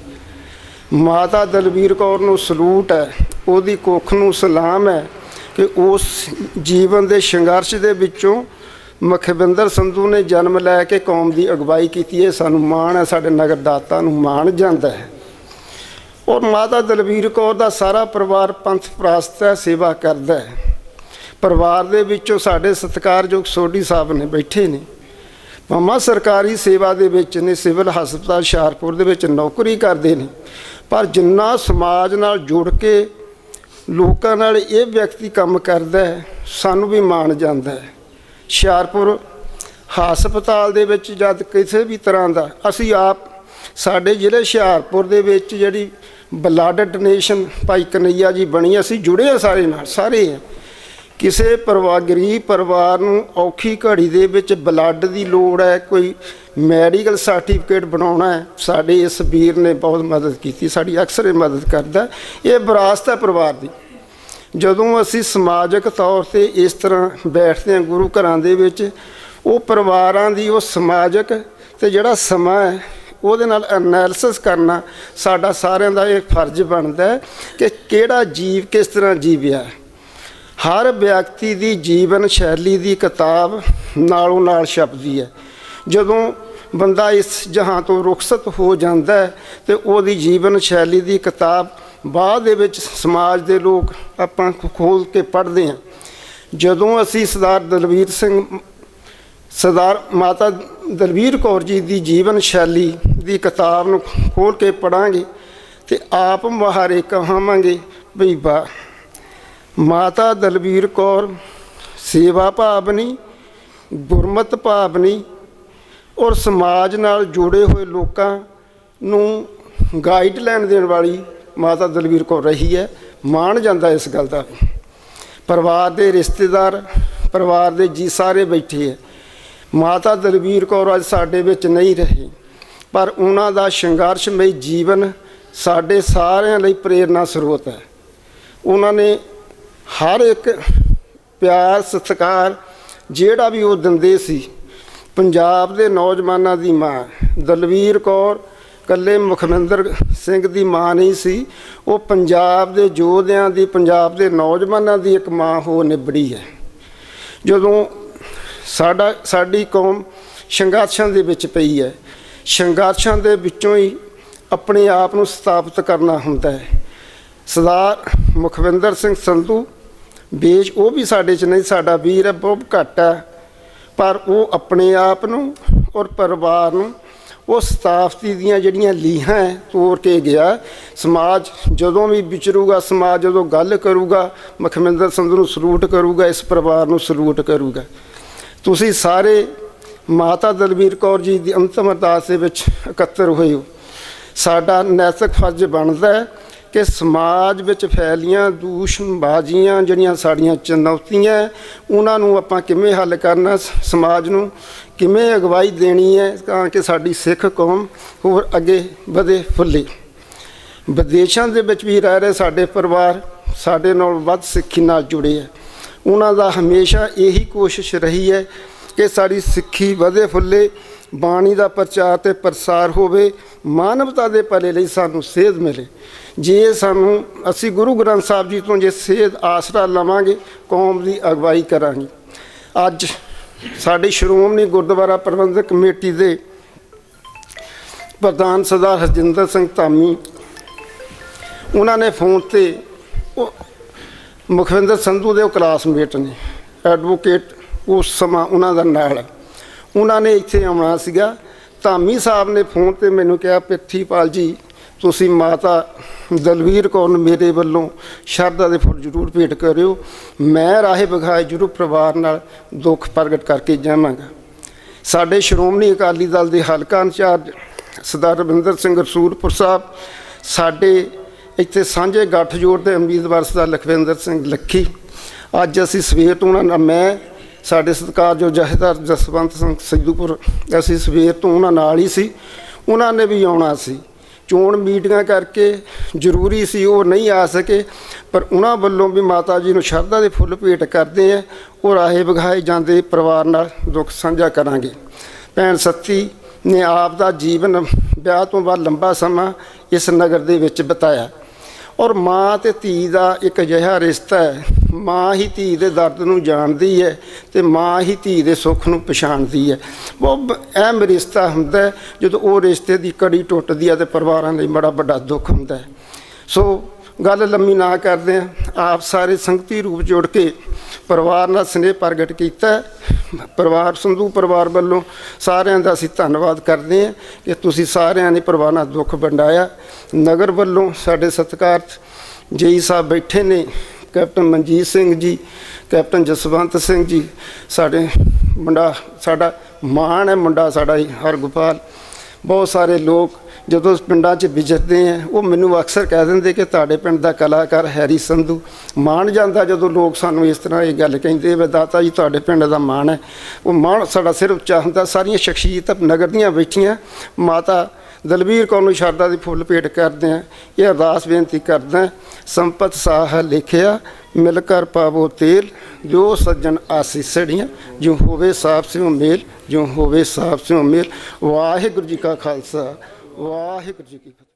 ਮਾਤਾ ਦਲਬੀਰ ਕੌਰ ਨੂੰ ਸਲੂਟ ਹੈ, ਉਹਦੀ ਕੁੱਖ ਨੂੰ ਸਲਾਮ ਹੈ ਕਿ ਉਸ ਜੀਵਨ ਦੇ ਸੰਘਰਸ਼ ਦੇ ਵਿੱਚੋਂ ਮੁਖਵਿੰਦਰ ਸੰਧੂ ਨੇ ਜਨਮ ਲੈ ਕੇ ਕੌਮ ਦੀ ਅਗਵਾਈ ਕੀਤੀ ਹੈ। ਸਾਨੂੰ ਮਾਣ ਹੈ, ਸਾਡੇ ਨਗਰ ਦਾਤਾ ਨੂੰ ਮਾਣ ਜਾਂਦਾ ਹੈ। ਔਰ ਮਾਤਾ ਦਲਬੀਰ ਕੌਰ ਦਾ ਸਾਰਾ ਪਰਿਵਾਰ ਪੰਥ ਪ੍ਰਸਤ ਹੈ, ਸੇਵਾ ਕਰਦਾ ਹੈ। ਪਰਿਵਾਰ ਦੇ ਵਿੱਚੋਂ ਸਾਡੇ ਸਤਿਕਾਰਯੋਗ ਸੋਢੀ ਸਾਹਿਬ ਨੇ ਬੈਠੇ ਨੇ, ਮਾਮਾ ਸਰਕਾਰੀ ਸੇਵਾ ਦੇ ਵਿੱਚ ਨੇ, ਸਿਵਲ ਹਸਪਤਾਲ ਹੁਸ਼ਿਆਰਪੁਰ ਦੇ ਵਿੱਚ ਨੌਕਰੀ ਕਰਦੇ ਨੇ, ਪਰ ਜਿੰਨਾ ਸਮਾਜ ਨਾਲ ਜੁੜ ਕੇ ਲੋਕਾਂ ਨਾਲ ਇਹ ਵਿਅਕਤੀ ਕੰਮ ਕਰਦਾ ਹੈ, ਸਾਨੂੰ ਵੀ ਮਾਣ ਜਾਂਦਾ ਹੈ। ਹੁਸ਼ਿਆਰਪੁਰ ਹਸਪਤਾਲ ਦੇ ਵਿੱਚ ਜਦ ਕਿਸੇ ਵੀ ਤਰ੍ਹਾਂ ਦਾ ਅਸੀਂ ਆਪ ਸਾਡੇ ਜ਼ਿਲ੍ਹੇ ਹੁਸ਼ਿਆਰਪੁਰ ਦੇ ਵਿੱਚ ਜਿਹੜੀ ਬਲੱਡ ਡੋਨੇਸ਼ਨ ਭਾਈ ਕਨਈਆ ਜੀ ਬਣੀ, ਅਸੀਂ ਜੁੜੇ ਹਾਂ ਸਾਰੇ ਨਾਲ, ਸਾਰੇ ਹਾਂ। ਕਿਸੇ ਗਰੀਬ ਪਰਿਵਾਰ ਨੂੰ ਔਖੀ ਘੜੀ ਦੇ ਵਿੱਚ ਬਲੱਡ ਦੀ ਲੋੜ ਹੈ, ਕੋਈ ਮੈਡੀਕਲ ਸਰਟੀਫਿਕੇਟ ਬਣਾਉਣਾ ਹੈ, ਸਾਡੇ ਇਸ ਵੀਰ ਨੇ ਬਹੁਤ ਮਦਦ ਕੀਤੀ, ਸਾਡੀ ਅਕਸਰ ਇਹ ਮਦਦ ਕਰਦਾ। ਇਹ ਵਿਰਾਸਤ ਹੈ ਪਰਿਵਾਰ ਦੀ। ਜਦੋਂ ਅਸੀਂ ਸਮਾਜਿਕ ਤੌਰ 'ਤੇ ਇਸ ਤਰ੍ਹਾਂ ਬੈਠਦੇ ਹਾਂ ਗੁਰੂ ਘਰਾਂ ਦੇ ਵਿੱਚ, ਉਹ ਪਰਿਵਾਰਾਂ ਦੀ ਉਹ ਸਮਾਜਿਕ ਅਤੇ ਜਿਹੜਾ ਸਮਾਂ ਹੈ ਉਹਦੇ ਨਾਲ ਐਨਾਲਿਸਿਸ ਕਰਨਾ ਸਾਡਾ ਸਾਰਿਆਂ ਦਾ ਇਹ ਫਰਜ਼ ਬਣਦਾ ਹੈ ਕਿ ਕਿਹੜਾ ਜੀਵ ਕਿਸ ਤਰ੍ਹਾਂ ਜੀਵਿਆ। ਹਰ ਵਿਅਕਤੀ ਦੀ ਜੀਵਨ ਸ਼ੈਲੀ ਦੀ ਕਿਤਾਬ ਨਾਲੋਂ ਨਾਲ ਛਪਦੀ ਹੈ। ਜਦੋਂ ਬੰਦਾ ਇਸ ਜਹਾਂ ਤੋਂ ਰੁਖਸਤ ਹੋ ਜਾਂਦਾ ਹੈ ਅਤੇ ਉਹਦੀ ਜੀਵਨ ਸ਼ੈਲੀ ਦੀ ਕਿਤਾਬ ਬਾਅਦ ਦੇ ਵਿੱਚ ਸਮਾਜ ਦੇ ਲੋਕ ਆਪਾਂ ਖੋਲ੍ਹ ਕੇ ਪੜ੍ਹਦੇ ਹਾਂ। ਜਦੋਂ ਅਸੀਂ ਸਰਦਾਰ ਮਾਤਾ ਦਲਬੀਰ ਕੌਰ ਜੀ ਦੀ ਜੀਵਨ ਸ਼ੈਲੀ ਦੀ ਕਿਤਾਬ ਨੂੰ ਖੋਲ੍ਹ ਕੇ ਪੜ੍ਹਾਂਗੇ ਅਤੇ ਆਪ ਮੁਹਾਰੇ ਕਹਾਵਾਂਗੇ ਵੀ ਵਾਹ, ਮਾਤਾ ਦਲਬੀਰ ਕੌਰ ਸੇਵਾ ਭਾਵਨੀ, ਗੁਰਮਤਿ ਭਾਵਨੀ ਔਰ ਸਮਾਜ ਨਾਲ ਜੁੜੇ ਹੋਏ ਲੋਕਾਂ ਨੂੰ ਗਾਈਡਲਾਈਨ ਦੇਣ ਵਾਲੀ ਮਾਤਾ ਦਲਬੀਰ ਕੌਰ ਰਹੀ ਹੈ। ਮਾਣ ਜਾਂਦਾ ਇਸ ਗੱਲ ਦਾ। ਪਰਿਵਾਰ ਦੇ ਰਿਸ਼ਤੇਦਾਰ, ਪਰਿਵਾਰ ਦੇ ਜੀ ਸਾਰੇ ਬੈਠੇ ਹੈ। ਮਾਤਾ ਦਲਬੀਰ ਕੌਰ ਅੱਜ ਸਾਡੇ ਵਿੱਚ ਨਹੀਂ ਰਹੇ, ਪਰ ਉਹਨਾਂ ਦਾ ਸੰਘਰਸ਼ਮਈ ਜੀਵਨ ਸਾਡੇ ਸਾਰਿਆਂ ਲਈ ਪ੍ਰੇਰਨਾ ਸਰੋਤ ਹੈ। ਉਹਨਾਂ ਨੇ ਹਰ ਇੱਕ ਪਿਆਰ ਸਤਿਕਾਰ ਜਿਹੜਾ ਵੀ ਉਹ ਦਿੰਦੇ ਸੀ। ਪੰਜਾਬ ਦੇ ਨੌਜਵਾਨਾਂ ਦੀ ਮਾਂ ਦਲਬੀਰ ਕੌਰ ਇਕੱਲੇ ਮੁਖਵਿੰਦਰ ਸਿੰਘ ਦੀ ਮਾਂ ਨਹੀਂ ਸੀ, ਉਹ ਪੰਜਾਬ ਦੇ ਯੋਧਿਆਂ ਦੀ, ਪੰਜਾਬ ਦੇ ਨੌਜਵਾਨਾਂ ਦੀ ਇੱਕ ਮਾਂ ਹੋ ਨਿਬੜੀ ਹੈ। ਜਦੋਂ ਸਾਡੀ ਕੌਮ ਸੰਘਰਸ਼ਾਂ ਦੇ ਵਿੱਚ ਪਈ ਹੈ, ਸੰਘਰਸ਼ਾਂ ਦੇ ਵਿੱਚੋਂ ਹੀ ਆਪਣੇ ਆਪ ਨੂੰ ਸਥਾਪਿਤ ਕਰਨਾ ਹੁੰਦਾ ਹੈ। ਸਰਦਾਰ ਮੁਖਵਿੰਦਰ ਸਿੰਘ ਸੰਧੂ ਬੇਸ਼ ਉਹ ਵੀ ਸਾਡੇ 'ਚ ਨਹੀਂ, ਸਾਡਾ ਵੀਰ ਹੈ, ਬਹੁਤ ਘੱਟ ਹੈ, ਪਰ ਉਹ ਆਪਣੇ ਆਪ ਨੂੰ ਔਰ ਪਰਿਵਾਰ ਨੂੰ ਉਹ ਸਤਾਫਤੀ ਦੀਆਂ ਜਿਹੜੀਆਂ ਲੀਹਾਂ ਹੈ ਤੋੜ ਕੇ ਗਿਆ। ਸਮਾਜ ਜਦੋਂ ਵੀ ਵਿਚਰੂਗਾ, ਸਮਾਜ ਜਦੋਂ ਗੱਲ ਕਰੂਗਾ, ਮੁਖਵਿੰਦਰ ਸੰਧੂ ਨੂੰ ਸਲੂਟ ਕਰੂਗਾ, ਇਸ ਪਰਿਵਾਰ ਨੂੰ ਸਲੂਟ ਕਰੂਗਾ। ਤੁਸੀਂ ਸਾਰੇ ਮਾਤਾ ਦਲਬੀਰ ਕੌਰ ਜੀ ਦੀ ਅੰਤਮ ਅਰਦਾਸ ਦੇ ਵਿੱਚ ਇਕੱਤਰ ਹੋਏ ਹੋ। ਸਾਡਾ ਨੈਤਿਕ ਫਰਜ਼ ਬਣਦਾ ਹੈ ਕਿ ਸਮਾਜ ਵਿੱਚ ਫੈਲੀਆਂ ਦੂਸ਼ਣਬਾਜ਼ੀਆਂ ਜਿਹੜੀਆਂ ਸਾਡੀਆਂ ਚੁਣੌਤੀਆਂ, ਉਹਨਾਂ ਨੂੰ ਆਪਾਂ ਕਿਵੇਂ ਹੱਲ ਕਰਨਾ, ਸਮਾਜ ਨੂੰ ਕਿਵੇਂ ਅਗਵਾਈ ਦੇਣੀ ਹੈ ਤਾਂ ਕਿ ਸਾਡੀ ਸਿੱਖ ਕੌਮ ਹੋਰ ਅੱਗੇ ਵਧੇ ਫੁੱਲੇ। ਵਿਦੇਸ਼ਾਂ ਦੇ ਵਿੱਚ ਵੀ ਰਹਿ ਰਹੇ ਸਾਡੇ ਪਰਿਵਾਰ ਸਾਡੇ ਨਾਲ ਵੱਧ ਸਿੱਖੀ ਨਾਲ ਜੁੜੇ ਹੈ। ਉਹਨਾਂ ਦਾ ਹਮੇਸ਼ਾ ਇਹੀ ਕੋਸ਼ਿਸ਼ ਰਹੀ ਹੈ ਕਿ ਸਾਡੀ ਸਿੱਖੀ ਵਧੇ ਫੁੱਲੇ, ਬਾਣੀ ਦਾ ਪ੍ਰਚਾਰ ਅਤੇ ਪ੍ਰਸਾਰ ਹੋਵੇ, ਮਾਨਵਤਾ ਦੇ ਭਲੇ ਲਈ ਸਾਨੂੰ ਸੇਧ ਮਿਲੇ। ਜੇ ਅਸੀਂ ਗੁਰੂ ਗ੍ਰੰਥ ਸਾਹਿਬ ਜੀ ਤੋਂ ਜੇ ਸੇਧ ਆਸਰਾ ਲਵਾਂਗੇ, ਕੌਮ ਦੀ ਅਗਵਾਈ ਕਰਾਂਗੇ। ਅੱਜ ਸਾਡੀ ਸ਼੍ਰੋਮਣੀ ਗੁਰਦੁਆਰਾ ਪ੍ਰਬੰਧਕ ਕਮੇਟੀ ਦੇ ਪ੍ਰਧਾਨ ਸਰਦਾਰ ਹਰਜਿੰਦਰ ਸਿੰਘ ਧਾਮੀ, ਉਹਨਾਂ ਨੇ ਫੋਨ 'ਤੇ ਉਹ ਮੁਖਵਿੰਦਰ ਸੰਧੂ ਦੇ ਉਹ ਕਲਾਸਮੇਟ ਨੇ, ਐਡਵੋਕੇਟ, ਉਸ ਸਮਾਂ ਉਹਨਾਂ ਦਾ ਨਾਲ ਹੈ, ਉਹਨਾਂ ਨੇ ਇੱਥੇ ਆਉਣਾ ਸੀਗਾ। ਧਾਮੀ ਸਾਹਿਬ ਨੇ ਫੋਨ 'ਤੇ ਮੈਨੂੰ ਕਿਹਾ, ਪ੍ਰਿਥੀਪਾਲ ਜੀ ਤੁਸੀਂ ਮਾਤਾ ਦਲਬੀਰ ਕੌਰ ਨੂੰ ਮੇਰੇ ਵੱਲੋਂ ਸ਼ਰਧਾ ਦੇ ਫੁੱਲ ਜ਼ਰੂਰ ਭੇਟ ਕਰਿਓ, ਮੈਂ ਰਾਹੇ ਬਖਾਏ ਜ਼ਰੂਰ ਪਰਿਵਾਰ ਨਾਲ ਦੁੱਖ ਪ੍ਰਗਟ ਕਰਕੇ ਜਾਵਾਂਗਾ। ਸਾਡੇ ਸ਼੍ਰੋਮਣੀ ਅਕਾਲੀ ਦਲ ਦੇ ਹਲਕਾ ਇੰਚਾਰਜ ਸਰਦਾਰ ਰਵਿੰਦਰ ਸਿੰਘ ਰਸੂਲਪੁਰ ਸਾਹਿਬ, ਸਾਡੇ ਇੱਥੇ ਸਾਂਝੇ ਗੱਠਜੋੜ ਦੇ ਉਮੀਦਵਾਰ ਸਰਦਾਰ ਲਖਵਿੰਦਰ ਸਿੰਘ ਲੱਖੀ, ਅੱਜ ਅਸੀਂ ਸਵੇਰ ਤੋਂ ਉਹਨਾਂ ਨਾਲ, ਮੈਂ ਸਾਡੇ ਸਤਿਕਾਰਯੋਗ ਜਥੇਦਾਰ ਜਸਵੰਤ ਸਿੰਘ ਸਿੱਧੂਪੁਰ, ਅਸੀਂ ਸਵੇਰ ਤੋਂ ਉਹਨਾਂ ਨਾਲ ਹੀ ਸੀ। ਉਹਨਾਂ ਨੇ ਵੀ ਆਉਣਾ ਸੀ, ਚੋਣ ਮੀਟਿੰਗਾਂ ਕਰਕੇ ਜ਼ਰੂਰੀ ਸੀ ਉਹ ਨਹੀਂ ਆ ਸਕੇ, ਪਰ ਉਹਨਾਂ ਵੱਲੋਂ ਵੀ ਮਾਤਾ ਜੀ ਨੂੰ ਸ਼ਰਧਾ ਦੇ ਫੁੱਲ ਭੇਟ ਕਰਦੇ ਆ। ਉਹ ਰਾਹੇ ਵਿਖਾਏ ਜਾਂਦੇ ਪਰਿਵਾਰ ਨਾਲ ਦੁੱਖ ਸਾਂਝਾ ਕਰਾਂਗੇ। ਭੈਣ ਸੱਤੀ ਨੇ ਆਪ ਦਾ ਜੀਵਨ ਵਿਆਹ ਤੋਂ ਬਾਅਦ ਲੰਬਾ ਸਮਾਂ ਇਸ ਨਗਰ ਦੇ ਵਿੱਚ ਬਿਤਾਇਆ, ਔਰ ਮਾਂ ਅਤੇ ਧੀ ਦਾ ਇੱਕ ਅਜਿਹਾ ਰਿਸ਼ਤਾ ਹੈ, ਮਾਂ ਹੀ ਧੀ ਦੇ ਦਰਦ ਨੂੰ ਜਾਣਦੀ ਹੈ ਅਤੇ ਮਾਂ ਹੀ ਧੀ ਦੇ ਸੁੱਖ ਨੂੰ ਪਛਾਣਦੀ ਹੈ। ਬਹੁਤ ਅਹਿਮ ਰਿਸ਼ਤਾ ਹੁੰਦਾ ਜਦੋਂ ਉਹ ਰਿਸ਼ਤੇ ਦੀ ਕੜੀ ਟੁੱਟਦੀ ਹੈ ਅਤੇ ਪਰਿਵਾਰਾਂ ਲਈ ਬੜਾ ਵੱਡਾ ਦੁੱਖ ਹੁੰਦਾ ਹੈ। ਸੋ ਗੱਲ ਲੰਮੀ ਨਾ ਕਰਦੇ ਹਾਂ, ਆਪ ਸਾਰੇ ਸੰਗਤੀ ਰੂਪ ਜੁੜ ਕੇ ਪਰਿਵਾਰ ਨਾਲ ਸਨੇਹ ਪ੍ਰਗਟ ਕੀਤਾ। ਪਰਿਵਾਰ ਸੰਧੂ ਪਰਿਵਾਰ ਵੱਲੋਂ ਸਾਰਿਆਂ ਦਾ ਅਸੀਂ ਧੰਨਵਾਦ ਕਰਦੇ ਹਾਂ ਕਿ ਤੁਸੀਂ ਸਾਰਿਆਂ ਨੇ ਪਰਿਵਾਰ ਨਾਲ ਦੁੱਖ ਵੰਡਾਇਆ। ਨਗਰ ਵੱਲੋਂ ਸਾਡੇ ਸਤਿਕਾਰਤ ਜੇਈ ਸਾਹਿਬ ਬੈਠੇ ਨੇ, ਕੈਪਟਨ ਮਨਜੀਤ ਸਿੰਘ ਜੀ, ਕੈਪਟਨ ਜਸਵੰਤ ਸਿੰਘ ਜੀ, ਸਾਡੇ ਮੁੰਡਾ ਸਾਡਾ ਮਾਣ ਹੈ, ਮੁੰਡਾ ਸਾਡਾ ਹਰਗੋਪਾਲ, ਬਹੁਤ ਸਾਰੇ ਲੋਕ ਜਦੋਂ ਪਿੰਡਾਂ 'ਚ ਵਿਚਰਦੇ ਆ ਉਹ ਮੈਨੂੰ ਅਕਸਰ ਕਹਿ ਦਿੰਦੇ ਕਿ ਤੁਹਾਡੇ ਪਿੰਡ ਦਾ ਕਲਾਕਾਰ ਹੈਰੀ ਸੰਧੂ। ਮਾਣ ਜਾਂਦਾ ਜਦੋਂ ਲੋਕ ਸਾਨੂੰ ਇਸ ਤਰ੍ਹਾਂ ਇਹ ਗੱਲ ਕਹਿੰਦੇ ਵੀ ਦਾਤਾ ਜੀ ਤੁਹਾਡੇ ਪਿੰਡ ਦਾ ਮਾਣ ਹੈ, ਉਹ ਮਾਣ ਸਾਡਾ ਸਿਰ ਉੱਚਾ ਹੁੰਦਾ। ਸਾਰੀਆਂ ਸ਼ਖਸੀਅਤਾਂ ਨਗਰ ਦੀਆਂ ਬੈਠੀਆਂ, ਮਾਤਾ ਦਲਵੀਰ ਕੌਰ ਨੂੰ ਸ਼ਰਧਾ ਦੀ ਫੁੱਲ ਭੇਟ ਕਰਦੇ ਹਾਂ। ਇਹ ਅਰਦਾਸ ਬੇਨਤੀ ਕਰਦਾ, ਸੰਪਤ ਸਾਹ ਲਿਖਿਆ ਮਿਲ ਕਰ ਪਾਵੋ ਤੇਲ, ਜੋ ਸੱਜਣ ਆਸੀਸੜੀਆਂ, ਜੋ ਹੋਵੇ ਸਾਫ ਸਿਉ ਮੇਲ, ਜੋ ਹੋਵੇ ਸਾਫ ਸਿਉ ਮੇਲ। ਵਾਹਿਗੁਰੂ ਜੀ ਕਾ ਖਾਲਸਾ, ਵਾਹਿਗੁਰੂ ਜੀ ਕੀ ਫਤਿਹ।